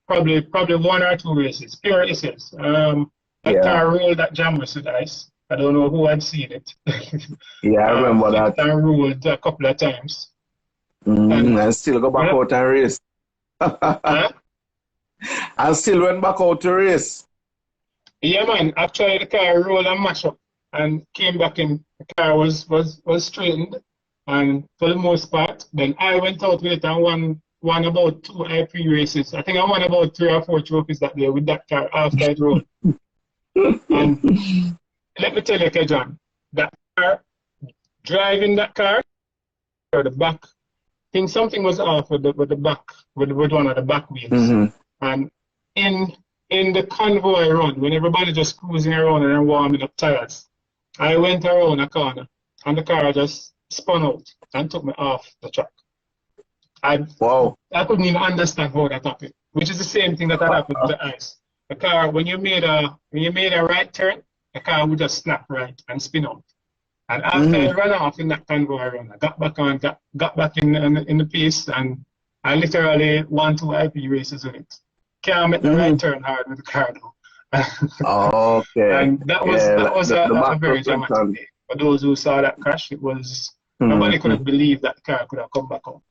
probably 1 or 2 races, pure issues. That car rolled that jam with ICE. I don't know who had seen it. I remember that. I rolled a couple of times. And still go back out and race. And still went back out to race. Yeah, man. Actually, the car rolled and mashed up and came back in. The car was straightened, and for the most part, then I went out with it and won about 2 IP races. I think I won about 3 or 4 trophies that day with that car after it rolled. And let me tell you, Kejan, that car, driving that car, or the back, I think something was off with the back, with one of the back wheels. And in the convoy run, when everybody just cruising around and warming up tires, I went around a corner and the car just spun out and took me off the track. I couldn't even understand how that happened, which is the same thing that had happened to the ICE. The car, when you made a right turn, the car would just snap right and spin out. And after I ran off in that convoy run, I got back on, got back in the pace, and I literally won 2 IP races with it. Can't make the right turn hard with the car though. And that was a very dramatic day. For those who saw that crash, it was nobody could have believed that the car could have come back out.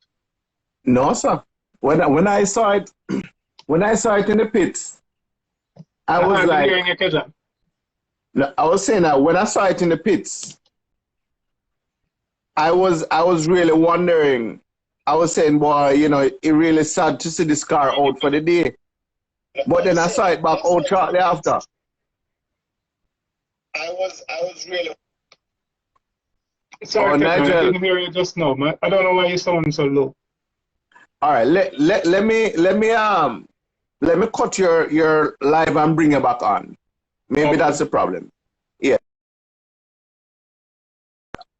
No, sir. When I saw it, in the pits, I was like, I was saying that when I saw it in the pits, I was really wondering. I was saying, boy, you know, it really sad to see this car out for the day. But then I saw it back out shortly after. I was really. Sorry, Nigel. I didn't hear you just now, man. I don't know why you sound so low. All right. Let me cut your live and bring you back on. Maybe Okay. that's the problem. Yeah.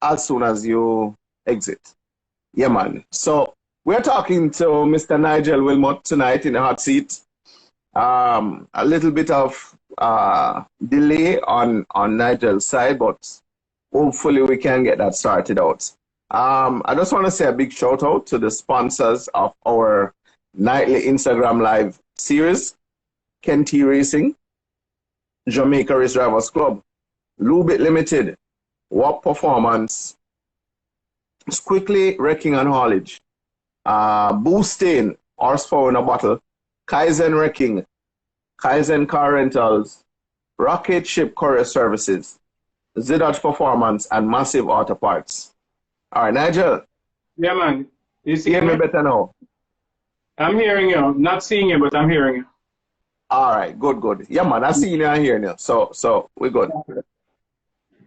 As soon as you exit. Yeah, man. So we're talking to Mr. Nigel Wilmot tonight in the hot seat. A little bit of delay on Nigel's side, but hopefully we can get that started out. I just want to say a big shout out to the sponsors of our nightly Instagram live series, Kenty Racing, Jamaica Race Drivers Club, Lubit Limited, WAP Performance, Quickly Wrecking and Haulage, Boosting, Horsepower in a Bottle, Kaizen Wrecking, Kaizen Car Rentals, Rocket Ship Courier Services, Zidot Performance, and Massive Auto Parts. All right, Nigel. Yeah, man. You see Hear me better now? I'm hearing you. Not seeing you, but I'm hearing you. All right, good. Yeah, man, I see you and hearing you. So we're good.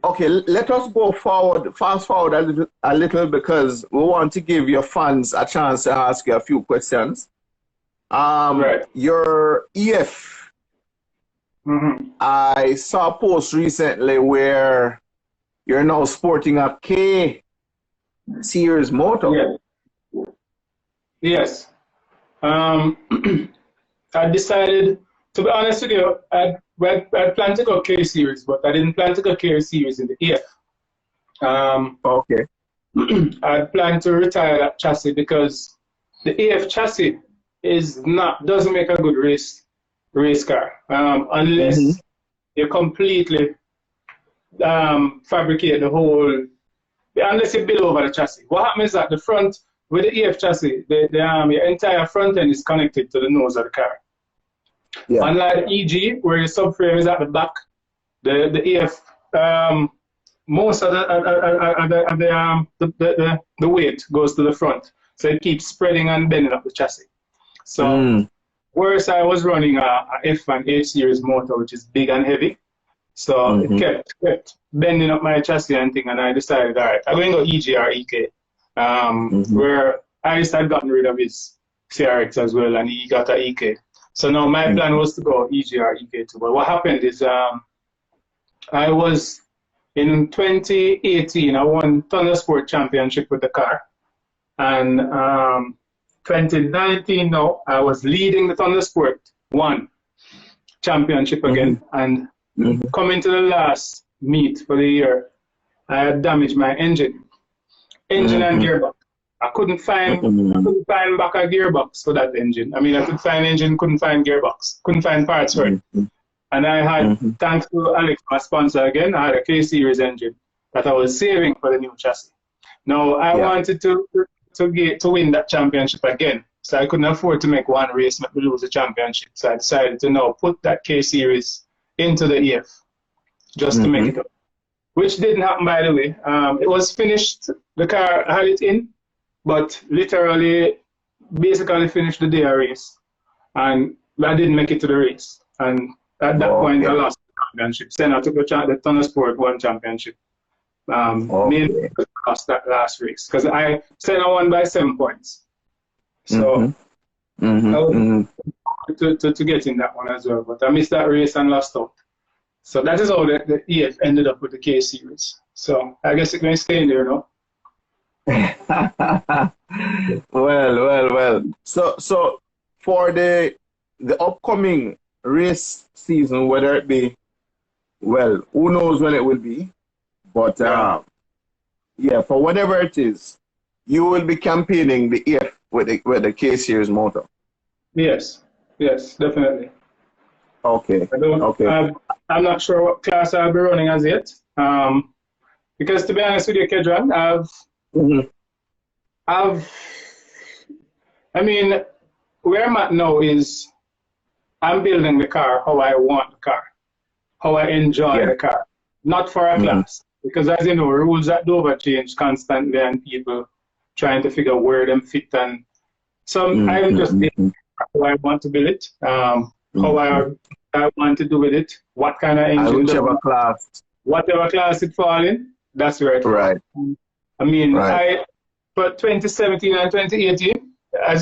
Okay, let us go forward, fast forward a little because we want to give your fans a chance to ask you a few questions. Right. Your EF, I saw a post recently where you're now sporting a K series motor. Yeah. Yes. I decided, to be honest with you, I planned to go K series, but I didn't plan to go K series in the EF. Okay. I planned to retire that chassis because the EF chassis doesn't make a good race car unless you completely fabricate the whole, unless you build over the chassis. What happens is that the front, with the EF chassis, your entire front end is connected to the nose of the car. Yeah. Unlike EG, where your subframe is at the back, the EF, most of the weight goes to the front. So it keeps spreading and bending up the chassis. So whereas I was running a F and H series motor, which is big and heavy, so it kept bending up my chassis and thing, and I decided, all right, I'm going to go EG or EK, where I just had gotten rid of his CRX as well, and he got an EK. So now my plan was to go EG or EK too. But what happened is I was, in 2018, I won Thundersport Championship with the car. And 2019 now, I was leading the Thundersport 1 Championship again. And coming to the last meet for the year, I had damaged my engine and gearbox. I couldn't find back a gearbox for that engine. I mean, I could find engine, couldn't find gearbox, couldn't find parts for it. And I had, thanks to Alex, my sponsor again, I had a K series engine that I was saving for the new chassis. Now I wanted to win that championship again, so I couldn't afford to make one race and lose the championship. So I decided to now put that K series into the EF just to make it up, which didn't happen, by the way. It was finished. The car had it in, but literally, basically finished the day of race, and I didn't make it to the race. And at that point, I lost the championship. Then I took the Thundersport 1 championship. Mainly because I lost that last race because I won by 7 points. So I was to get in that one as well, but I missed that race and lost out. So that is how the EF ended up with the K series. So I guess it may stay in there now. Well. So for the upcoming race season, whether it be, well, who knows when it will be, but yeah, for whatever it is, you will be campaigning the EF with the K series motor. Yes, definitely. Okay. I'm not sure what class I'll be running as yet. Because to be honest with you, Kedron, I mean, where I'm at now is I'm building the car how I want the car, how I enjoy the car, not for a class. Because as you know, rules at Dover change constantly and people trying to figure where them fit. And so I'm just building how I want to build it, how I want to do with it, what kind of engine. Whatever class it fall in, that's where it falls. I mean, for 2017 and 2018,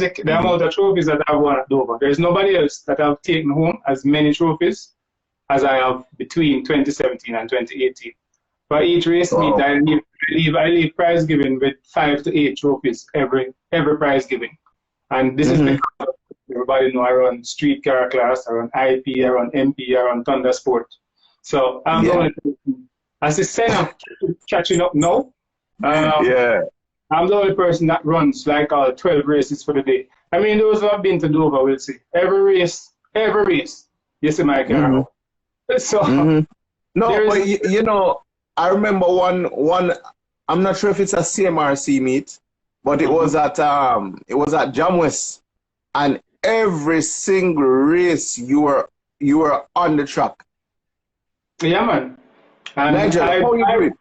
the amount of trophies that I've won at Dover, there's nobody else that I've taken home as many trophies as I have between 2017 and 2018. For each race meet, I leave prize giving with 5 to 8 trophies every prize giving. And this is because everybody know I run street car class, I run IP, I run MP, I run Thunder Sport. So I'm the only person, as the center catching up now. I'm the only person that runs like all 12 races for the day. I mean, those who have been to Dover will see every race, you see my car. So no, but you know, I remember one. I'm not sure if it's a CMRC meet, but it was at Jamwes, and every single race you were on the track. Yeah, man. And Nigel, how you do it?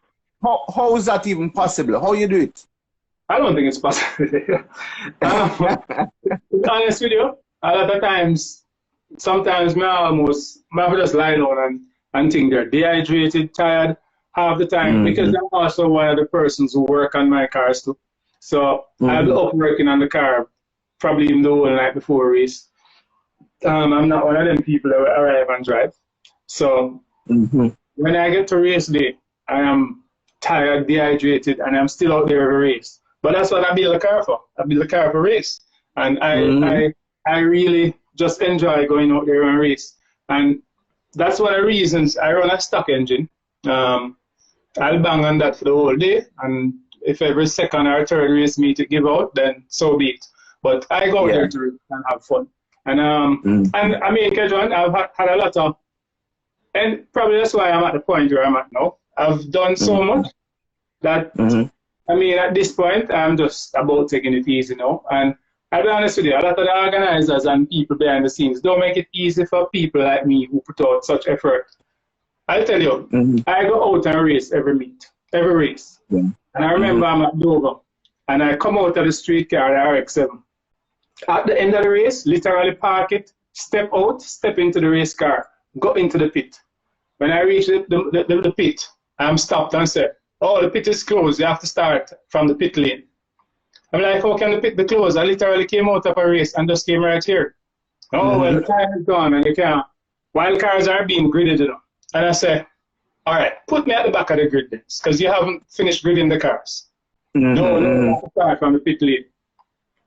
How is that even possible? How you do it? I don't think it's possible. To be honest with you, a lot of times, sometimes I just lie down and think they're dehydrated, tired half the time, because I'm also one of the persons who work on my cars too. So I'll be up working on the car probably even the whole night before a race. I'm not one of them people that will arrive and drive. So when I get to race day, I am tired, dehydrated, and I'm still out there every race. But that's what I build a car for. I build a car for race. And I really just enjoy going out there and race. And that's one of the reasons I run a stock engine. I'll bang on that for the whole day. And if every second or third race meet to give out, then so be it. But I go there to race and have fun. And I mean, Kedron, I've had a lot of, and probably that's why I'm at the point where I'm at now. I've done so much that, I mean, at this point, I'm just about taking it easy now. And I'll be honest with you, a lot of the organizers and people behind the scenes don't make it easy for people like me who put out such effort. I'll tell you, I go out and race every race. And I remember I'm at Dover, and I come out of the street car, the RX-7. At the end of the race, literally park it, step out, step into the race car, go into the pit. When I reach the pit, I'm stopped and said, "Oh, the pit is closed. You have to start from the pit lane." I'm like, "How can the pit be closed? I literally came out of a race and just came right here." "Oh, well, the time is gone and you can't." While cars are being gridded, you know. And I say, "All right, put me at the back of the grid then, because you haven't finished gridding the cars." No, I have to start from the pit lane.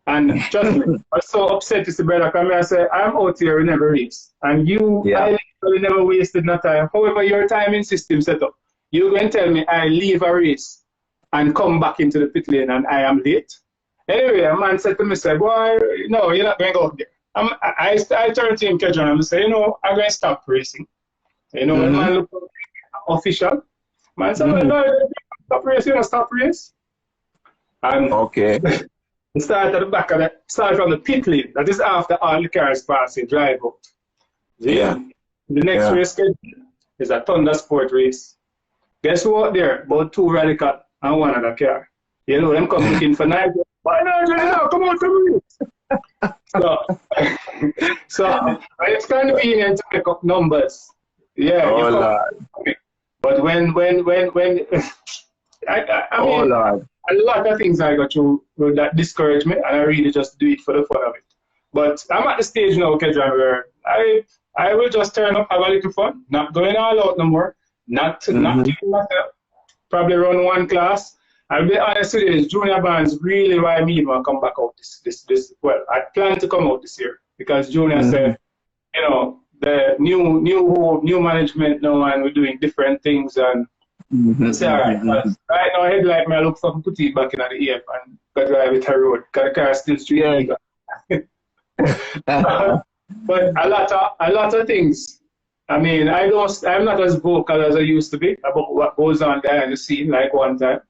And trust me, I was so upset to see brother come here and say, "I'm out here in every race. And you, I literally never wasted no time. However, your timing system set up. You go and tell me I leave a race and come back into the pit lane and I am late." Anyway, a man said to me, "Boy, no, you're not going to go out there." I turned to him, Kedron, and say, "I'm going to stop racing." The man looked official. Man said, "No, stop racing, stop race." And we start at the back of start from the pit lane. That is after all the cars pass a drive out. The next race schedule is a Thunder Sport race. Guess who out there? About 2 Radical and 1 other car. Them come looking for Nigel. "Why Nigel? Come on, come on." So it's convenient to pick up numbers. But when I mean, a lot of things I got through that discouraged me, and I really just do it for the fun of it. But I'm at the stage now, Kedron, where I will just turn up, have a little fun, not going all out no more, not taking myself, probably run 1 class. I'll be honest with you, junior bands really why me want to come back out this. Well, I plan to come out this year because junior said, the new management now, and we're doing different things, and it's all right. Right now, headlight me, I look something put it back in the EF and go drive it a road because the car is still street legal. But a lot of things. I mean, I'm not as vocal as I used to be about what goes on behind the scene like one time.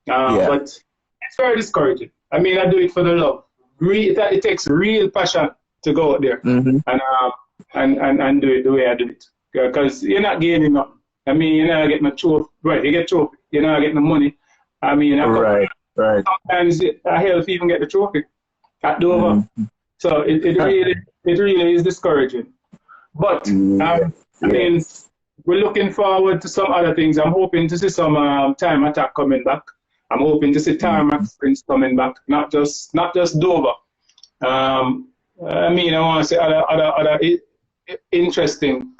But it's very discouraging. I mean, I do it for the love. It takes real passion to go out there and do it the way I do it. Because you're not gaining nothing. I mean, you're not getting a trophy. Right, you get trophy. You're not getting the money. I mean, sometimes I help even get the trophy at Dover. So it really is discouraging. But I mean, we're looking forward to some other things. I'm hoping to see some time attack coming back. I'm hoping to see tarmac sprints coming back, not just Dover. I mean, I want to say other interesting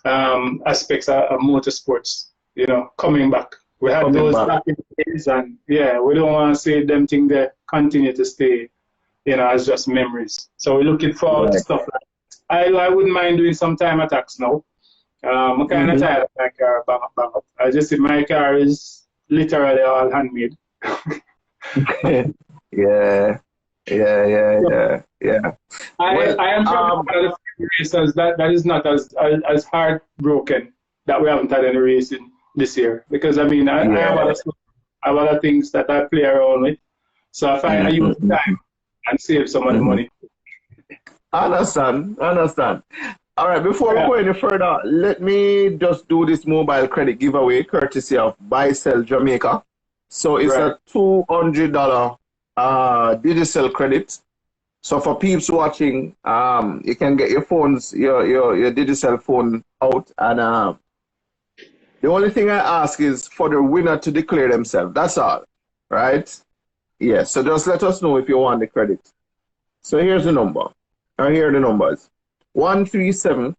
aspects of motorsports, you know, coming back. We had those back in the days, and yeah, we don't want to say them things that continue to stay, you know, as just memories. So we're looking forward to stuff like that. I wouldn't mind doing some time attacks now. I'm kind of tired of my car bang up. I just see my car is literally all handmade. Yeah. I am probably one of the few racers that is not as heartbroken that we haven't had any racing this year, because I mean I have other things that I play around with, so I use time and save some of the money. I understand. All right, before we go any further, let me just do this mobile credit giveaway courtesy of Buy Sell Jamaica. So it's a $200 digital credit. So for peeps watching, you can get your phones, your digital phone out, and the only thing I ask is for the winner to declare themselves. That's all, right? Yeah, so just let us know if you want the credit. So here's the number. Here are the numbers. 137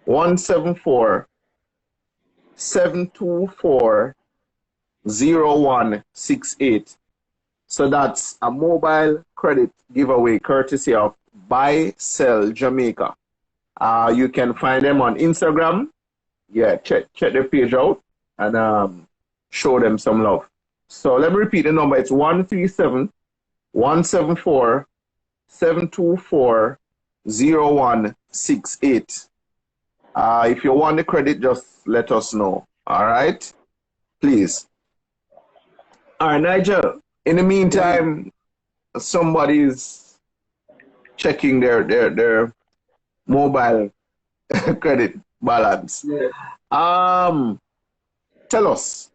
174 724 0168. So that's a mobile credit giveaway courtesy of Buy Sell Jamaica. You can find them on Instagram. Yeah, check their page out and show them some love. So let me repeat the number. It's 137 174 724 0168. If you want the credit, just let us know. All right? Please. All right, Nigel. In the meantime, somebody's checking their mobile credit balance. Tell us,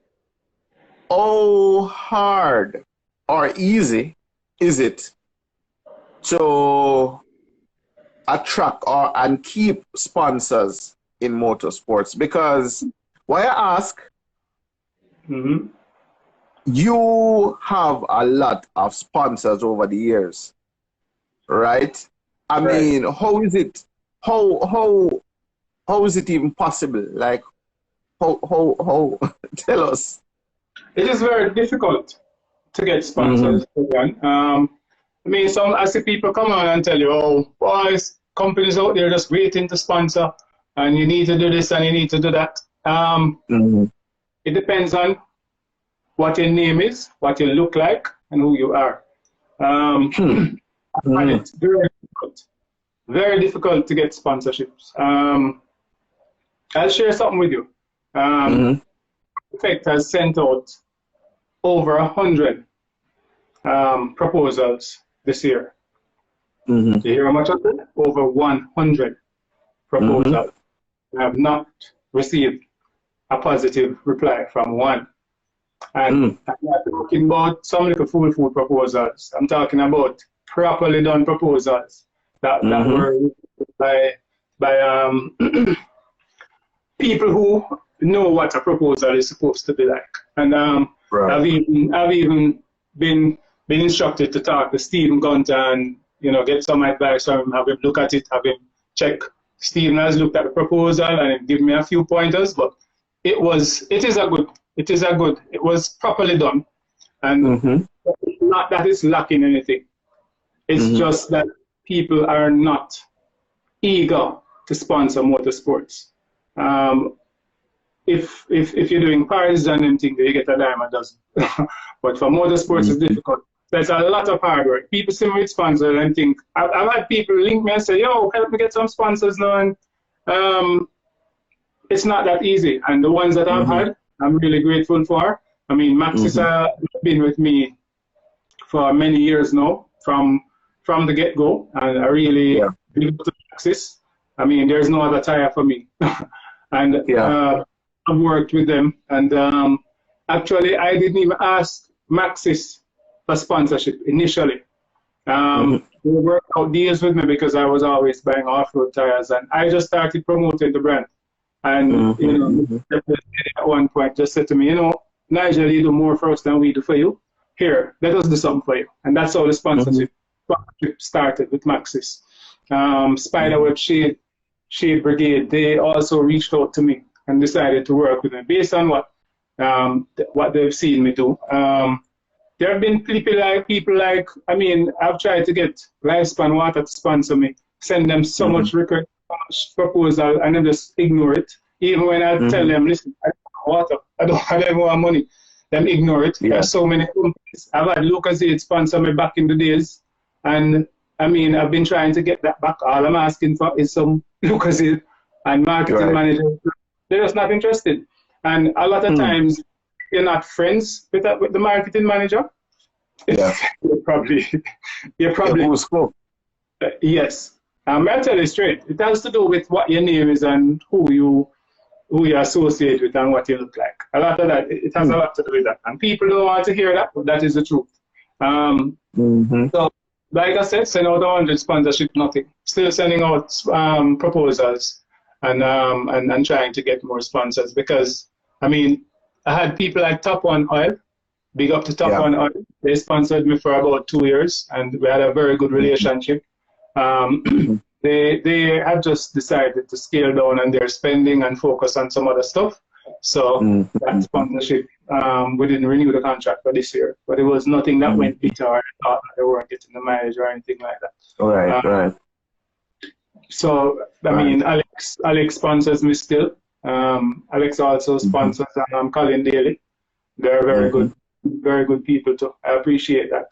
how hard or easy is it to attract and keep sponsors in motorsports? Because why I ask, you have a lot of sponsors over the years, right? I mean, how is it? How is it even possible? Like, how tell us. It is very difficult to get sponsors. I mean, I see people come on and tell you, oh, boys, companies out there just waiting to sponsor, and you need to do this and you need to do that. It depends on what your name is, what you look like, and who you are. And it's very difficult to get sponsorships. I'll share something with you. Effect has sent out over 100 proposals this year. Do you hear how much of it? Over 100 proposals. I have not received a positive reply from one. And I'm not talking about some little fool proposals. I'm talking about properly done proposals that were by people who know what a proposal is supposed to be like. And I've even been instructed to talk to Stephen Gunter and get some advice from him, have him look at it, have him check. Stephen has looked at the proposal and given me a few pointers, but it was properly done, and not that it's lacking anything. It's just that people are not eager to sponsor motorsports. If you're doing Paris and anything, you get a dime a dozen. But for motorsports, it's difficult. There's a lot of hard work. People see me with sponsors and think, I've had people link me and say, yo, help me get some sponsors now. And it's not that easy. And the ones that I've had, I'm really grateful for. I mean, Maxis has been with me for many years now, from the get-go. And I really believe to Maxis. I mean, there's no other tire for me. And I've worked with them. And actually, I didn't even ask Maxis for sponsorship initially. They worked out deals with me because I was always buying off-road tires, and I just started promoting the brand. And at one point just said to me, Nigel, you do more for us than we do for you. Here, let us do something for you. And that's how the sponsorship partnership started with Maxis. Spiderweb Shade Brigade, they also reached out to me and decided to work with me based on what they've seen me do. There have been people like, I mean, I've tried to get Lifespan Water to sponsor me, send them so much request, so much proposal, and then just ignore it. Even when I tell them, listen, I don't want water, I don't have more money, them ignore it. There's so many companies. I've had Lucas Aid sponsor me back in the days, and I mean, I've been trying to get that back. All I'm asking for is some Lucas Aid and marketing manager. They're just not interested. And a lot of times, you're not friends with the marketing manager. Yeah. you're probably yes. I'll tell you straight. It has to do with what your name is and who you associate with and what you look like. A lot of that, it has a lot to do with that. And people don't want to hear that, but that is the truth. So, like I said, send out 100 sponsorship, nothing. Still sending out proposals and trying to get more sponsors because, I mean, I had people like Top One Oil, big up to Top One Oil. They sponsored me for about 2 years, and we had a very good relationship. They have just decided to scale down on their spending and focus on some other stuff. So that sponsorship, we didn't renew the contract for this year, but it was nothing that went bitter or thought they weren't getting the mileage or anything like that. Right. So, I mean, Alex sponsors me still. Alex also sponsors Colin Daly. They're very good people too. I appreciate that.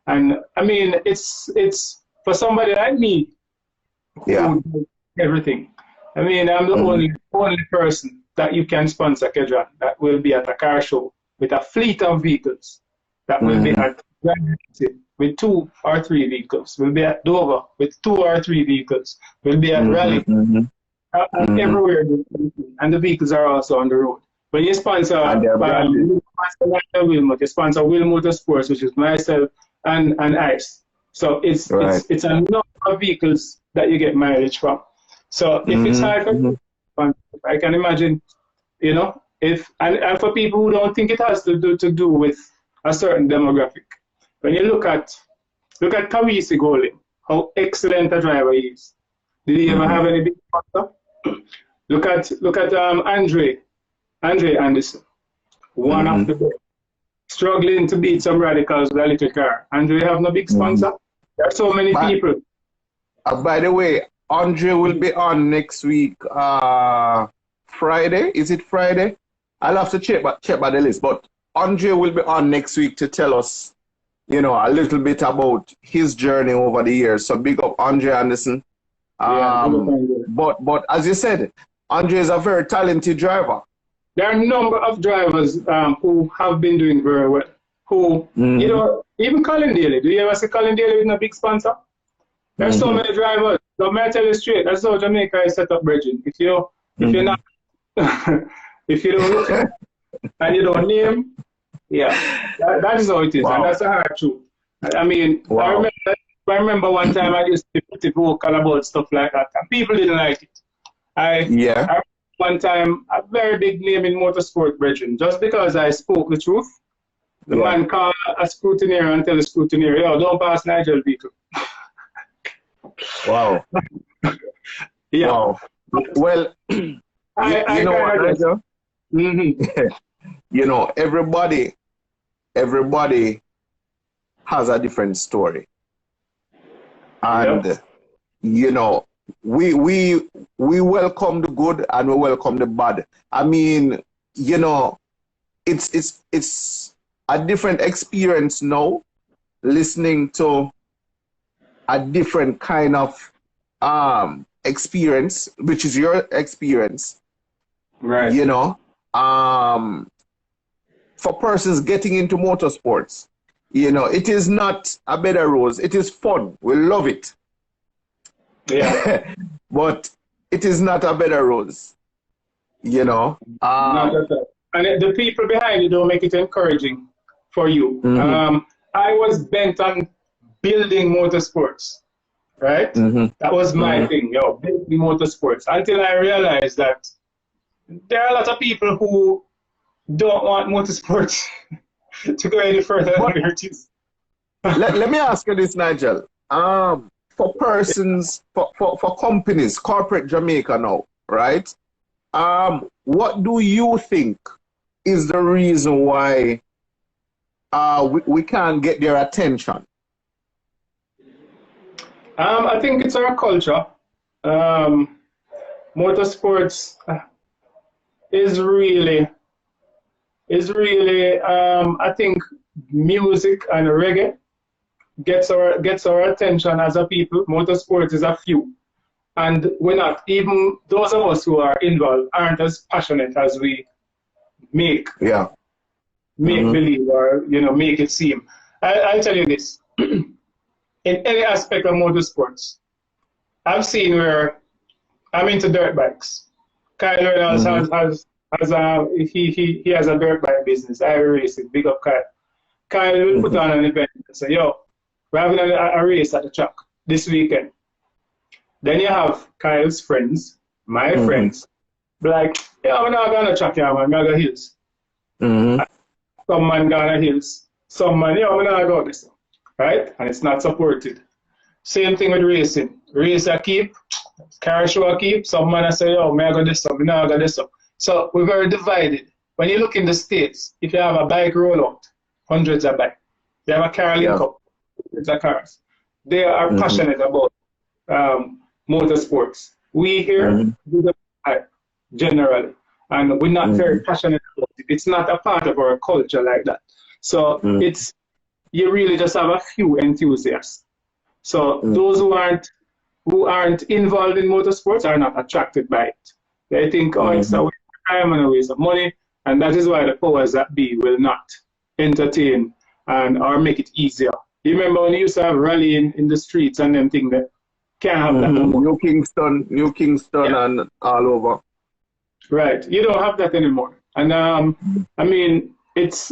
And I mean, it's for somebody like me who does everything. I mean, I'm the only person that you can sponsor, Kedron, that will be at a car show with a fleet of vehicles, that will be at with 2 or 3 vehicles, will be at Dover with 2 or 3 vehicles, will be at Raleigh, everywhere, and the vehicles are also on the road. When you sponsor Nigel Wilmot, you sponsor Will Motorsports, which is myself and Ice. So it's a number of vehicles that you get mileage from. So if it's hard, I can imagine, you know, and for people who don't think it has to do with a certain demographic. When you look at Kawisi Golin, how excellent a driver he is. Did he ever have any big sponsor? Look at Andre Anderson, one of the best, struggling to beat some radicals with a little car. Andre have no big sponsor. There are so many people. By the way, Andre will be on next week, Friday. Is it Friday? I'll have to check by the list. But Andre will be on next week to tell us, you know, a little bit about his journey over the years. So big up Andre Anderson. But as you said, Andre is a very talented driver. There are a number of drivers who have been doing very well. Who, you know, even Colin Daly. Do you ever see Colin Daly with a big sponsor? There's so many drivers. So may I tell you straight, that's how Jamaica is set up, Bridget. If you're not, if you don't look and you don't name, that is how it is, and that's the hard truth. I mean, I remember one time I used to be pretty vocal about stuff like that, and people didn't like it. I remember one time a very big name in motorsport, Bridget, just because I spoke the truth. The man called a scrutineer and tell the scrutineer, yo, don't pass Nigel vehicle. Wow. Wow. Well, you know what, Nigel? You know, everybody has a different story. And, you know, we welcome the good and we welcome the bad. I mean, you know, it's a different experience now, listening to a different kind of experience, which is your experience, right? You know, for persons getting into motorsports, you know, it is not a bed of roses. It is fun. We love it. Yeah. But it is not a bed of roses, you know. And the people behind you don't make it encouraging for you. I was bent on building motorsports, right? That was my thing, building motorsports, until I realized that there are a lot of people who don't want motorsports to go any further than it is. let me ask you this, Nigel. For persons, for companies, corporate Jamaica now, right? What do you think is the reason why we can't get their attention? I think it's our culture. Motorsports is really, I think music and reggae gets our attention as a people. Motorsports is a few. And we're not, even those of us who are involved aren't as passionate as we make believe, or make it seem. I'll tell you this. In any aspect of motorsports, I've seen where I'm into dirt bikes. Kyle Reynolds he has a dirt bike business. I race it. Big up Kyle. Kyle will put on an event and say, yo, we're having a race at the track this weekend. Then you have Kyle's friends, my friends, be like, yeah, we're not going to track here, man. We're going to hills. Some man going to hills. Some man, yeah, we're not going this. Right? And it's not supported. Same thing with racing. Race I keep, car show I keep. Some man I say, yo, may I go this up, may I go this up. So we're very divided. When you look in the States, if you have a bike rollout, hundreds of bikes. You have a car link up, hundreds of cars. They are passionate about motorsports. We here do the bike generally, and we're not very passionate about it. It's not a part of our culture like that. So you really just have a few enthusiasts. So those who aren't involved in motorsports are not attracted by it. They think, oh, it's a waste of time and a waste of money, and that is why the powers that be will not entertain or make it easier. You remember when you used to have rallying in the streets and them things that can't have that no more. New Kingston and all over. Right. You don't have that anymore. And I mean, it's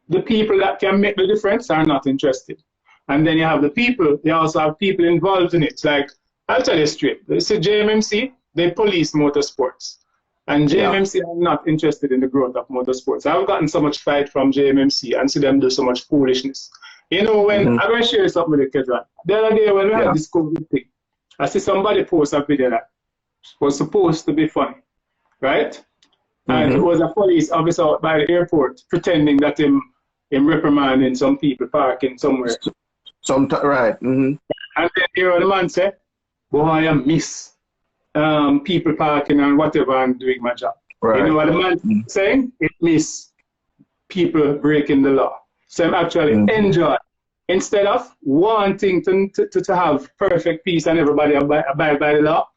the people that can make the difference are not interested. And then you also have people involved in it. Like, I'll tell you straight, it's a JMMC, they police motorsports. And JMMC are not interested in the growth of motorsports. I've gotten so much fight from JMMC and see them do so much foolishness. You know, when I'm going to share something with you, Kedran. The other day when we had this COVID thing, I see somebody post a video that was supposed to be funny, right? And it was a police officer out by the airport pretending that him reprimanding some people parking somewhere. Right. And then here the man said, boy, I miss people parking and whatever and doing my job. Right. You know what the man saying? It miss people breaking the law. So I'm actually enjoy. Instead of wanting to have perfect peace and everybody abide by the law,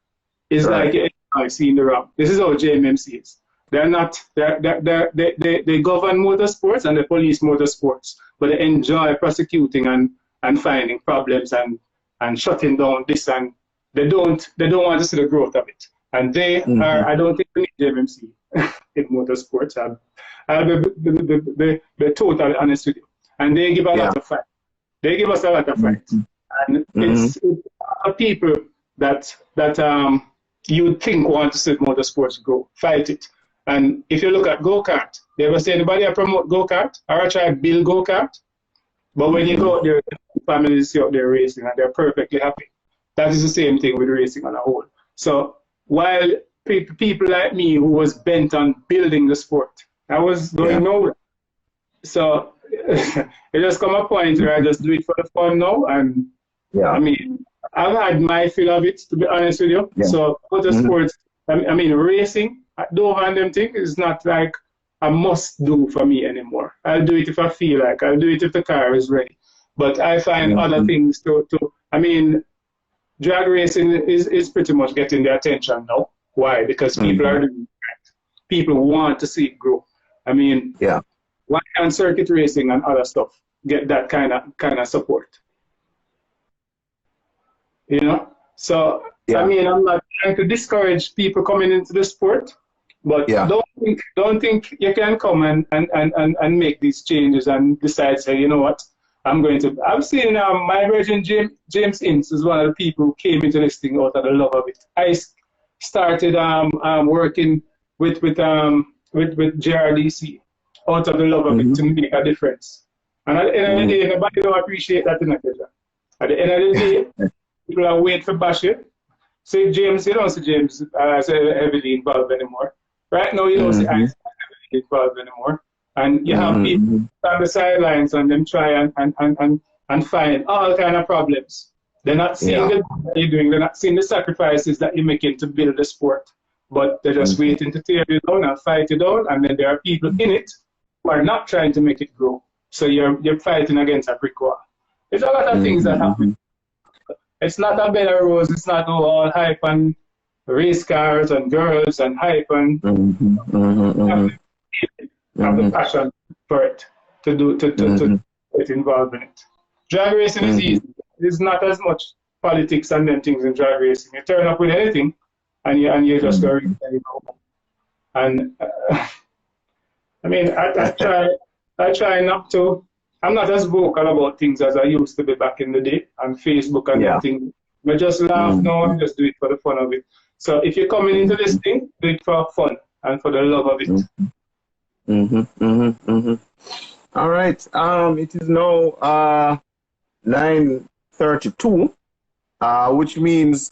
it's like I seeing the wrong. This is how JMMC is. They're not. They govern motorsports and they police motorsports, but they enjoy prosecuting and finding problems and shutting down this, and they don't want to see the growth of it. And they are. I don't think we need JMMC in motorsports. I'll be totally honest with you. And they give a lot of fight. They give us a lot of fight. And it's people that you would think want to see motorsports grow, fight it. And if you look at go-kart, they ever say anybody promote go-kart or try to build go-kart? But when you go out there, families see out there racing and they're perfectly happy. That is the same thing with racing on a whole. So while people like me who was bent on building the sport, I was going nowhere. So it just come a point where I just do it for the fun now. And I mean, I've had my fill of it, to be honest with you. So motorsports, I mean, racing, Dover and them things is not like a must do for me anymore. I'll do it if I feel like. I'll do it if the car is ready. But I find other things to I mean, drag racing is pretty much getting the attention now. Why? Because people are doing it. People want to see it grow. I mean, why can't circuit racing and other stuff get that kind of support? You know? So I mean, I'm not trying to discourage people coming into the sport, but don't think you can come and make these changes and decide, say, you know what, I'm going to. I've seen my version James Ince is one of the people who came into this thing out of the love of it. I started working with JRDC out of the love of it to make a difference. And at the end of the day, nobody don't appreciate that in the picture. At the end of the day, people are waiting for bash it. See James, you don't see James heavily involved anymore. Right now, you don't see Ice heavily involved anymore. And you have people on the sidelines and them try and find all kind of problems. They're not seeing the what you're doing. They're not seeing the sacrifices that you're making to build the sport. But they're just waiting to tear you down and fight you down. And then there are people in it who are not trying to make it grow. So you're fighting against a brick wall. There's a lot of things that happen. It's not a bed of roses. It's not all hype and race cars and girls and hype and have the passion for it to get involved in it. Drag racing is easy. There's not as much politics and them things in drag racing. You turn up with anything, and you just go and you go. And I mean, I try not to. I'm not as vocal about things as I used to be back in the day on Facebook and that thing. I just laugh now and just do it for the fun of it. So if you're coming into this thing, do it for fun and for the love of it. All right. It is now 9:32, which means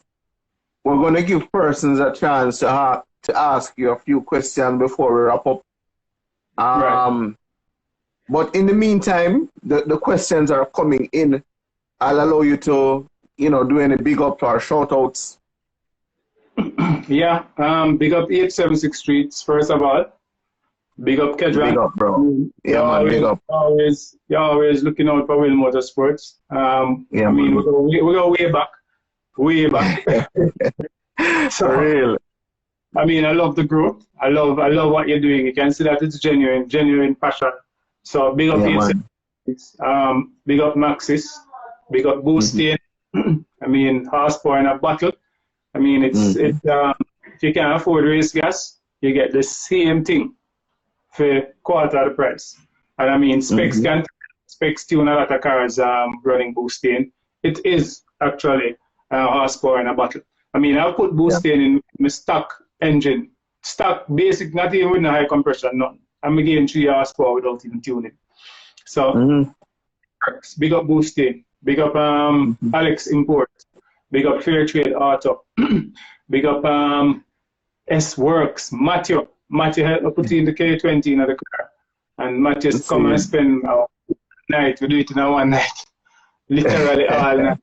we're going to give persons a chance to ask you a few questions before we wrap up. Right. But in the meantime, the questions are coming in. I'll allow you to, do any big ups or shout outs. Yeah. Big up 876 Streets, first of all. Big up Kedra. Big up, bro. Yeah, man, big up. You're always looking out for Will Motorsports. Yeah, I mean, we go way back. Way back. For real. I mean, I love the group. I love what you're doing. You can see that it's genuine passion. So big up big up Maxis, big up Boosting. I mean, horsepower in a bottle. I mean, it's if you can't afford race gas, you get the same thing for quarter of the price. And I mean, specs tune a lot of cars running Boosting. It is actually horsepower in a bottle. I mean, I'll put Boosting in my stock engine, stock basic, not even with a high compression, nothing. I'm getting 3 horsepower without even tuning. So, big up Boosting, big up Alex Import, big up Fairtrade Auto, big up S Works, Matthew helped me put in the K20 in the car. And Matthew come and spend a night. We do it in a one night. Literally all night.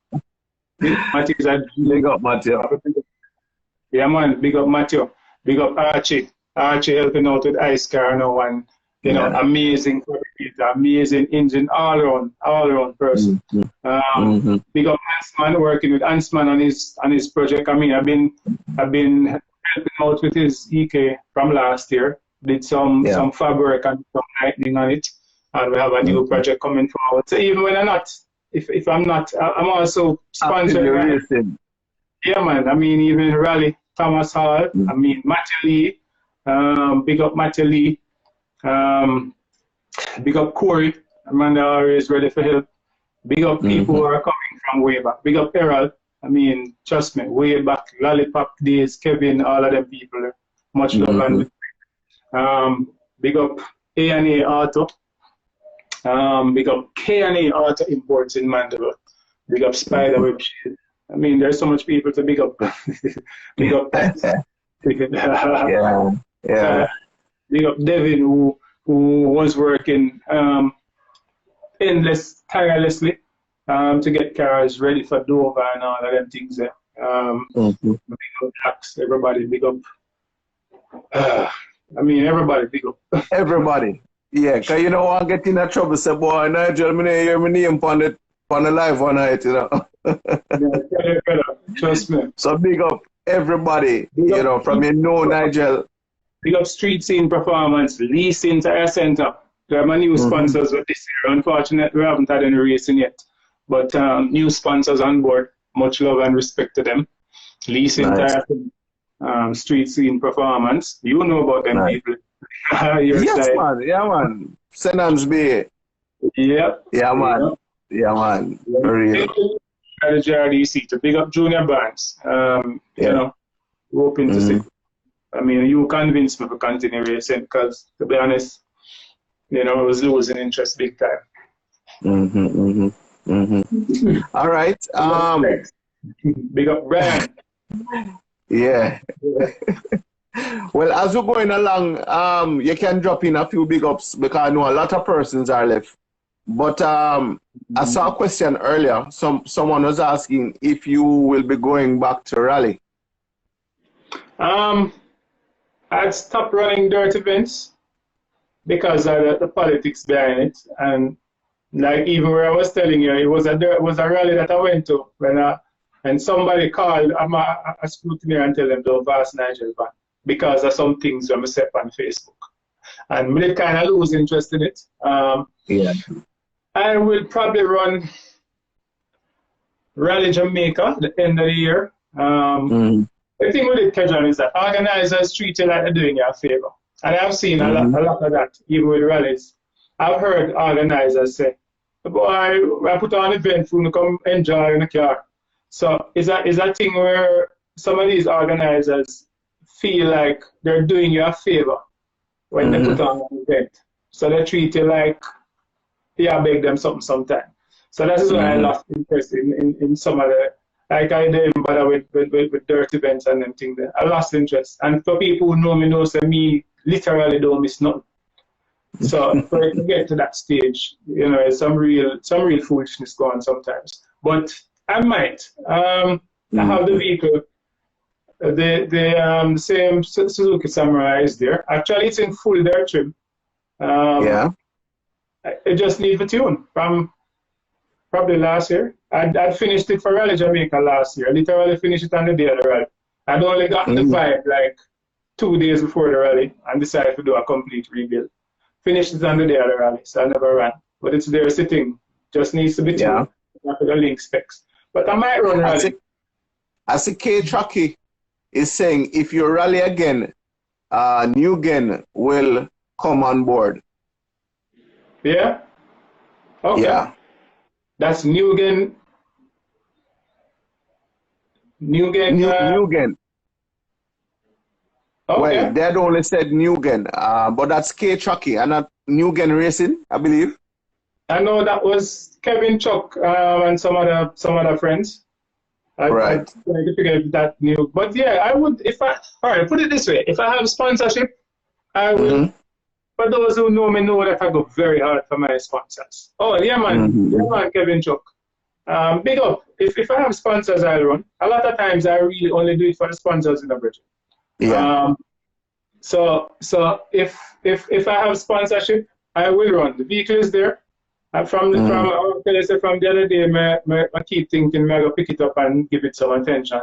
Matthew's a big up Matthew. Yeah, man, big up Matthew. Big up Archie. Archie helping out with Ice Car now, and amazing fabricator, amazing engine, all around person. Big up Ansman, working with Ansman on his project. I mean, I've been helping out with his EK from last year. Did some fabric and some lightning on it, and we have a new project coming forward. So even when I'm not, if I'm not, I'm also sponsored. Yeah, man. I mean, even Raleigh, Thomas Hall. I mean, Matthew Lee. Big up Matthew Lee. Big up Corey. Amanda always ready for help. Big up people who are coming from way back. Big up Errol. I mean, trust me, way back, Lollipop days, Kevin, all of them people. Much love and big up A&A Auto. Big up K&A Auto Imports in Mandeville. Big up Spiderweb. I mean, there's so much people to big up. Big up. Big up Devin, who was working tirelessly to get cars ready for Dover and all of them things there. Big up Dax, everybody, big up. I mean, everybody, big up. Everybody. Yeah, because you know, I get in that trouble, say, boy, Nigel, I hear my name on the live one night, Trust me. So big up everybody, from Nigel. Big up Street Scene Performance, Leasing Tire Center. They are my new sponsors this year. Unfortunately, we haven't had any racing yet. But new sponsors on board. Much love and respect to them. Leasing Tire Center, Street Scene Performance. You know about them people. Yes, man. Yeah, man. Senans Bay. Yep. Yeah, man. Yeah, man. For real. The JRDC to big up Junior Barnes. You know, hoping to see. I mean, you convinced me to continue racing because, to be honest, it was losing interest big time. All right. Big up Brian. Yeah. Well, as we're going along, you can drop in a few big ups because I know a lot of persons are left. But I saw a question earlier. Someone was asking if you will be going back to rally. I'd stop running dirt events because of the politics behind it. And like even where I was telling you, it was a rally that I went to and somebody called a scrutineer and tell them don't pass Nigel back because of some things that I said on Facebook. And we kind of lose interest in it. Yeah. I will probably run Rally Jamaica at the end of the year. The thing with it, Kejan, is that organizers treat you like they're doing you a favor. And I've seen a lot of that, even with rallies. I've heard organizers say, boy, I put on an event for you to come enjoy in the car. So is that thing where some of these organizers feel like they're doing you a favor when they put on an event. So they treat you like, yeah, beg them something sometime. So that's why I lost interest in some of the, like I didn't bother with dirt events and them things there. I lost interest. And for people who know me, know say me literally don't miss nothing. So for it to get to that stage, you know, some real foolishness going sometimes. But I might. I have the vehicle. The same Suzuki Samurai is there. Actually, it's in full dirt trim. Yeah. It just needs a tune from probably last year. I'd finished it for Rally Jamaica last year. I literally finished it on the day of the rally. I'd only got the vibe like 2 days before the rally and decided to do a complete rebuild. Finished it on the day of the rally, so I never ran. But it's there sitting. Just needs to be tuned. Not the link specs. But I might run rally. As a K Truckee is saying, if you rally again, Newgen will come on board. Yeah? Okay. Yeah. That's Newgen. Newgen. Okay. Well, they had only said Newgen, but that's K Truckee and not Newgen Racing, I believe. I know that was Kevin Chuck and some other friends. I tried to figure out that new, but yeah, I would all right, put it this way: if I have sponsorship, I will. For those who know me, know that I go very hard for my sponsors. Oh yeah, man, yeah, man, Kevin Chuck. Big up. If I have sponsors, I'll run. A lot of times, I really only do it for the sponsors in the bridge. Yeah. So if I have sponsorship, I will run. The vehicle is there. From the other day, I keep thinking I go pick it up and give it some attention.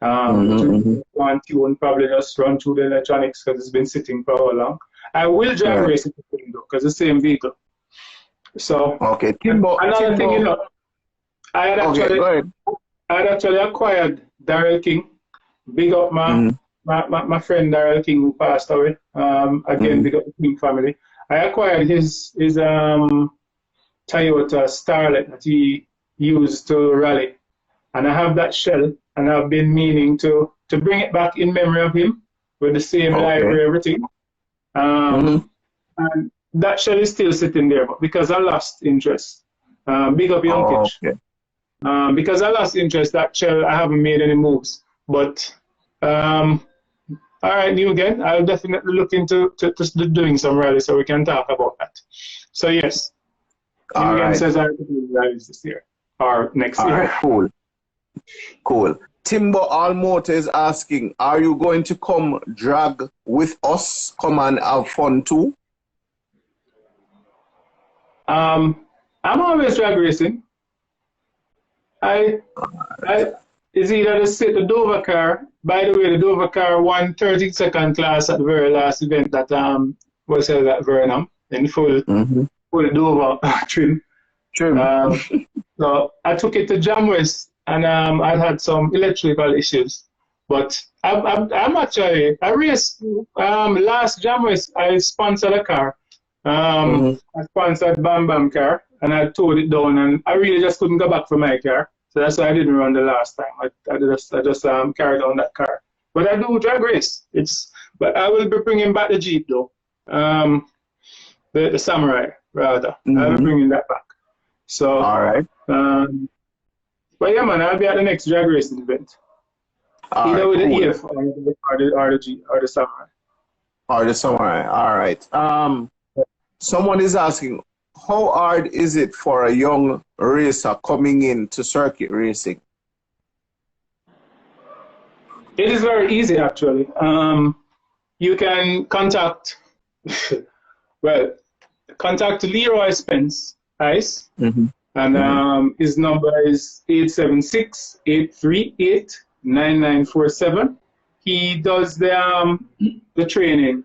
One tune, probably just run through the electronics because it's been sitting for how long. I will drive race it though, because it's the same vehicle. So another thing, you know, I had actually acquired Daryl King. Big up my friend Daryl King who passed away. Again, big up the King family. I acquired his Toyota Starlet that he used to rally, and I have that shell, and I've been meaning to bring it back in memory of him with the same library, everything. And that shell is still sitting there, but because I lost interest, big up Yonkich. Because I lost interest, that shell I haven't made any moves. But all right, new again. I'll definitely look into doing some rallies so we can talk about that. So yes. Again says I will do rallies this year or next year. Right, cool. Timbo Almota is asking, are you going to come drag with us? Come and have fun too? I'm always drag racing. It's either the Dover car. By the way, the Dover car won 30-second class at the very last event that was held at Vernam in full Dover trim. So I took it to Jam West, and I had some electrical issues. But I'm actually, I raced last Jam West. I sponsored a car. I sponsored Bam Bam car, and I towed it down, and I really just couldn't go back for my car. So that's why I didn't run the last time. I just carried on that car. But I do drag race. But I will be bringing back the Jeep though. The Samurai rather. I'll be bringing that back. So, All right. but yeah, man, I'll be at the next drag racing event. All Either right, with the cool. EF or the Samurai. Or the Samurai. All right. Someone is asking, how hard is it for a young racer coming into circuit racing? It is very easy, actually. You can contact, well, contact Leroy Spence Ice, and his number is 876-838-9947. He does the training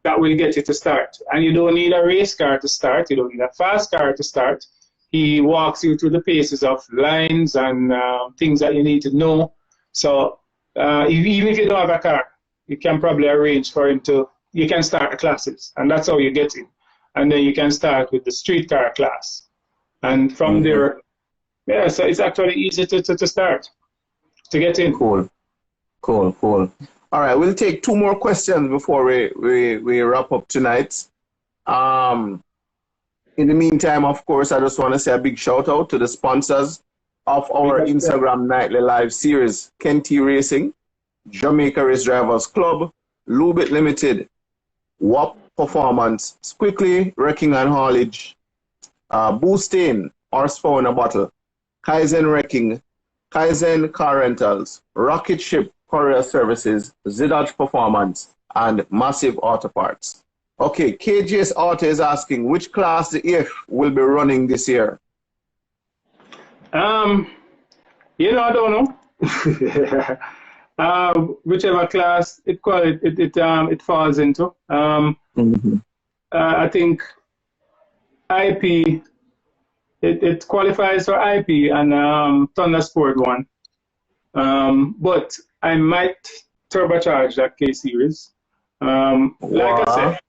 that will get you to start. And you don't need a race car to start. You don't need a fast car to start. He walks you through the paces of lines and things that you need to know. So even if you don't have a car, you can probably arrange for him to, you can start the classes. And that's how you get in. And then you can start with the street car class. And from there, yeah, so it's actually easy to start, to get in. Cool. All right, we'll take two more questions before we wrap up tonight. In the meantime, of course, I just want to say a big shout out to the sponsors of our Instagram Nightly Live series: Kenty Racing, Jamaica Race Drivers Club, Lubit Limited, WAP Performance, Squickly Wrecking and Haulage, Boostain, Horsepower in a Bottle, Kaizen Wrecking, Kaizen Car Rentals, Rocket Ship Courier Services, Zidage Performance, and Massive Auto Parts. Okay, KJ's Auto is asking, which class the EF will be running this year? I don't know. Whichever class it falls into. I think IP, it qualifies for IP and Thunder Sport 1. But I might turbocharge that K series. Like I said,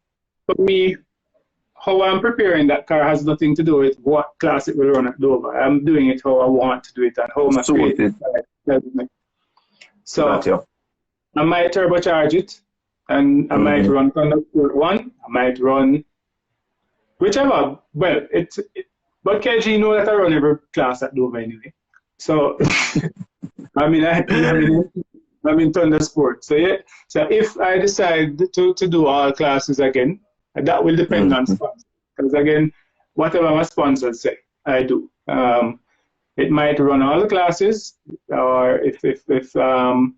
for me, how I'm preparing that car has nothing to do with what class it will run at Dover. I'm doing it how I want to do it and how my creative side tells me. So I might turbocharge it, and I might run Thunder Sport 1. I might run whichever. Well, but KG know that I run every class at Dover anyway. So I mean, I'm in Thunder Sport. So yeah. So if I decide to do all classes again, that will depend on sponsors. Because again, whatever my sponsors say, I do. It might run all the classes, or if I'm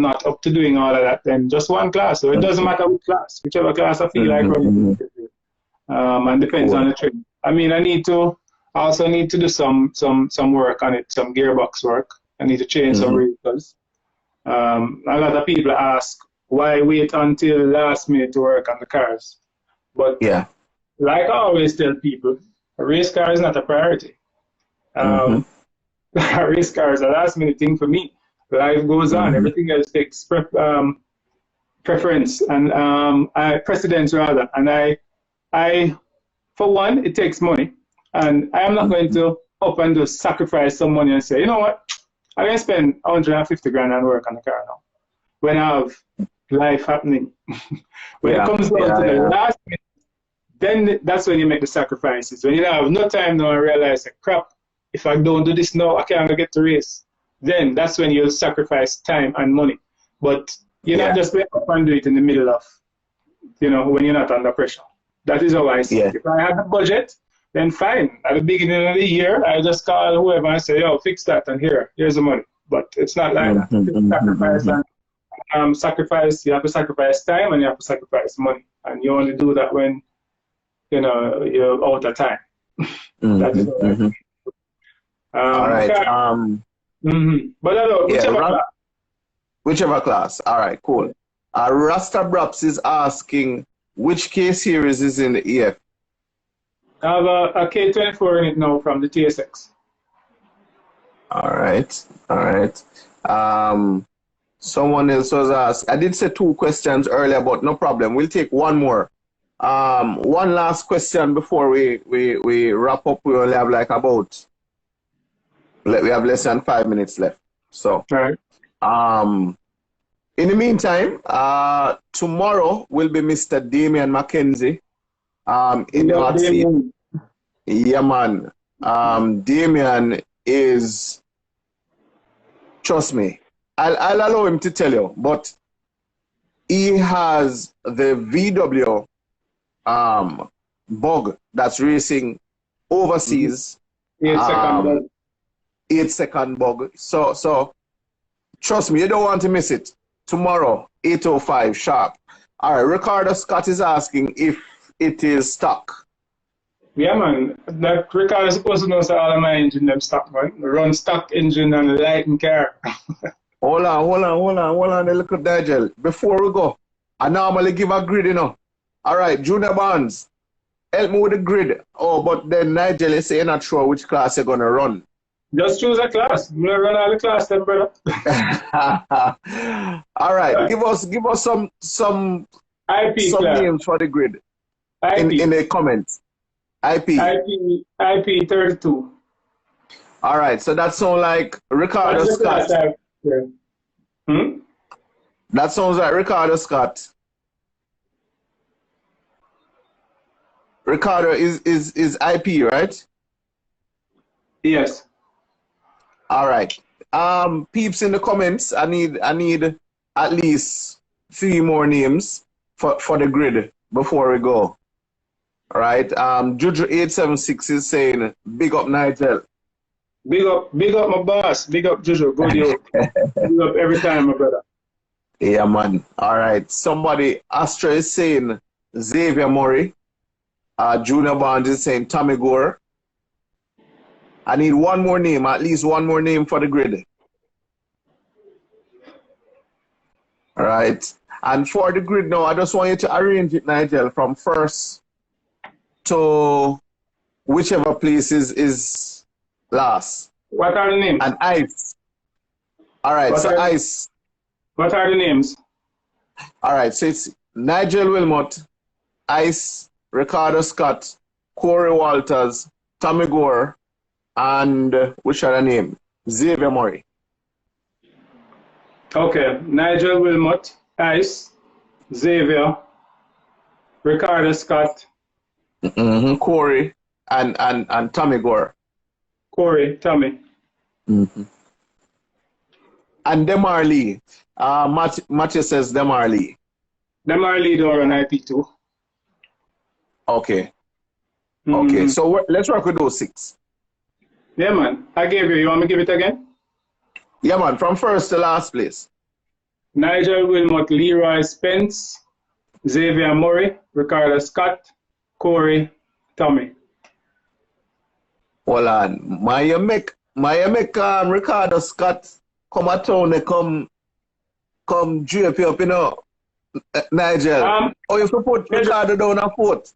not up to doing all of that, then just one class. So it doesn't matter which class, whichever class I feel like running. And depends on the training. I mean, I also need to do some work on it, some gearbox work. I need to change some vehicles. A lot of people ask, why wait until last minute to work on the cars? But like I always tell people, a race car is not a priority. A race car is a last minute thing for me. Life goes on. Everything else takes preference and precedence rather. And I, for one, it takes money. And I am not going to up and just sacrifice some money and say, you know what, I'm going to spend 150 grand and work on the car now. When I have life happening. When it comes down to the last minute, then that's when you make the sacrifices. When you have no time now and realize, like, crap, if I don't do this now, I can't get to race. Then that's when you'll sacrifice time and money. But you're not just going up and do it in the middle of, when you're not under pressure. That is how I see it. If I have a budget, then fine. At the beginning of the year, I just call whoever and say, yo, fix that, and here's the money. But it's not like that. It's sacrifice, you have to sacrifice time and you have to sacrifice money. And you only do that when, you're out of time. That is all right. But I don't know, whichever class. All right, cool. Rasta Braps is asking, which K series is in the EF? I have a K24 in it now from the TSX. All right. Someone else was asked. I did say two questions earlier, but no problem. We'll take one more. One last question before we wrap up. We only have we have less than 5 minutes left. So, in the meantime, tomorrow will be Mr. Damian McKenzie in the hot seat. Yeah, man. Damien is, trust me, I'll allow him to tell you, but he has the VW bug that's racing overseas. 8 second bug. 8 second bug. So trust me, you don't want to miss it. Tomorrow, 8:05 sharp. All right, Ricardo Scott is asking if it is stock. Yeah, man. That Ricardo is supposed to know so all of my engine them stock, man. Run stock engine and a lighting car. Hold on, look at Nigel. Before we go, I normally give a grid, you know. All right, Junior Bonds, help me with the grid. Oh, but then Nigel is saying not sure which class you're gonna run. Just choose a class. I'm gonna run all the class then, brother. All right, give us some IP names for the grid in the comments. IP 32. All right, so that sounds like Ricardo Scott. That sounds like Ricardo Scott. Ricardo is IP, right? Yes. All right. Peeps in the comments, I need at least 3 more names for the grid before we go. All right. Juju876 is saying, big up Nigel. Big up my boss. Big up Juju. Good yo. Big up every time, my brother. Yeah, man. All right. Somebody, Astra is saying Xavier Murray. Junior Bond is saying Tommy Gore. I need one more name, at least one more name for the grid. All right. And for the grid now, I just want you to arrange it, Nigel, from first to whichever place is last. What are the names? And ice. All right, so ice. What are the names? All right, so it's Nigel Wilmot, Ice, Ricardo Scott, Corey Walters, Tommy Gore, and which other name? Xavier Murray. Okay. Nigel Wilmot, Ice, Xavier, Ricardo Scott, Corey, and Tommy Gore. Corey, Tommy. And Demar Lee. Matthew says Demar Lee. Demar Lee don't run IP2. Okay. Okay, so let's work with those 6. Yeah, man. I gave you. You want me to give it again? Yeah, man. From first to last place. Nigel Wilmot, Leroy Spence, Xavier Murray, Ricardo Scott, Corey, Tommy. Hold on. My make Ricardo Scott come at town and come drape you up, you know, Nigel. Or you put Ricardo down a foot.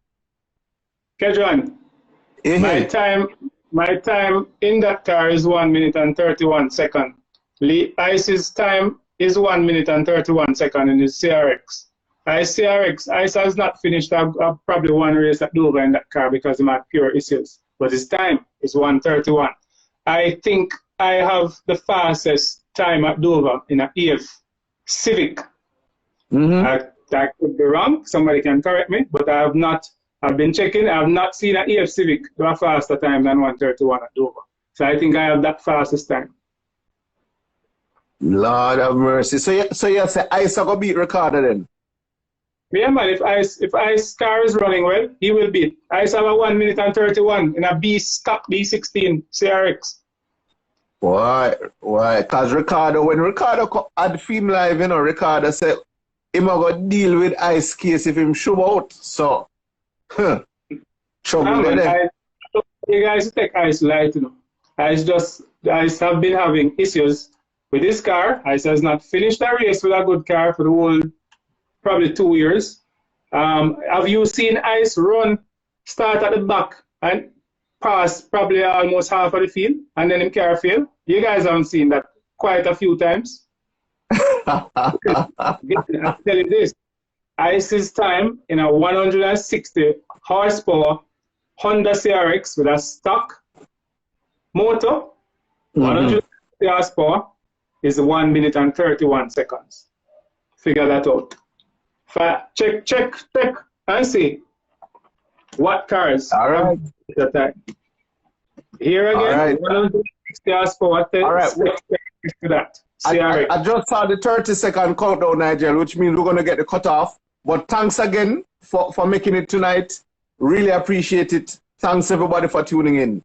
Kedron, my time in that car is 1 minute and 31 seconds. Ice's time is 1 minute and 31 seconds in his CRX. Ice has not finished. I've probably won a race at Dover in that car because of my pure issues. But his time is 1:31. I think I have the fastest time at Dover in an EF Civic. I could be wrong. Somebody can correct me, but I have not. I've been checking. I have not seen an EF Civic do a faster time than 1:31 at Dover. So I think I have that fastest time. Lord have mercy. So you say Ice are gonna beat Ricardo then? Yeah, man. If Ice car is running well, he will beat. Ice have a 1 minute and 31 in a stock B16 CRX. Why? Because when Ricardo had film live, you know, Ricardo said him gonna deal with Ice case if him show out. So, trouble there. You guys take Ice light, you know. Ice have been having issues with this car. Ice has not finished a race with a good car for the whole probably 2 years. Have you seen Ice start at the back and pass probably almost half of the field and then him car fail? You guys haven't seen that quite a few times. I'll tell you this. Ice's time in a 160 horsepower Honda CRX with a stock motor, 160 horsepower, is 1 minute and 31 seconds. Figure that out. Check and see. What cars? All right. Here again, All right. 160 horsepower. All right. To that. I just saw the 30-second countdown, Nigel, which means we're going to get the cutoff. But thanks again for making it tonight. Really appreciate it. Thanks, everybody, for tuning in.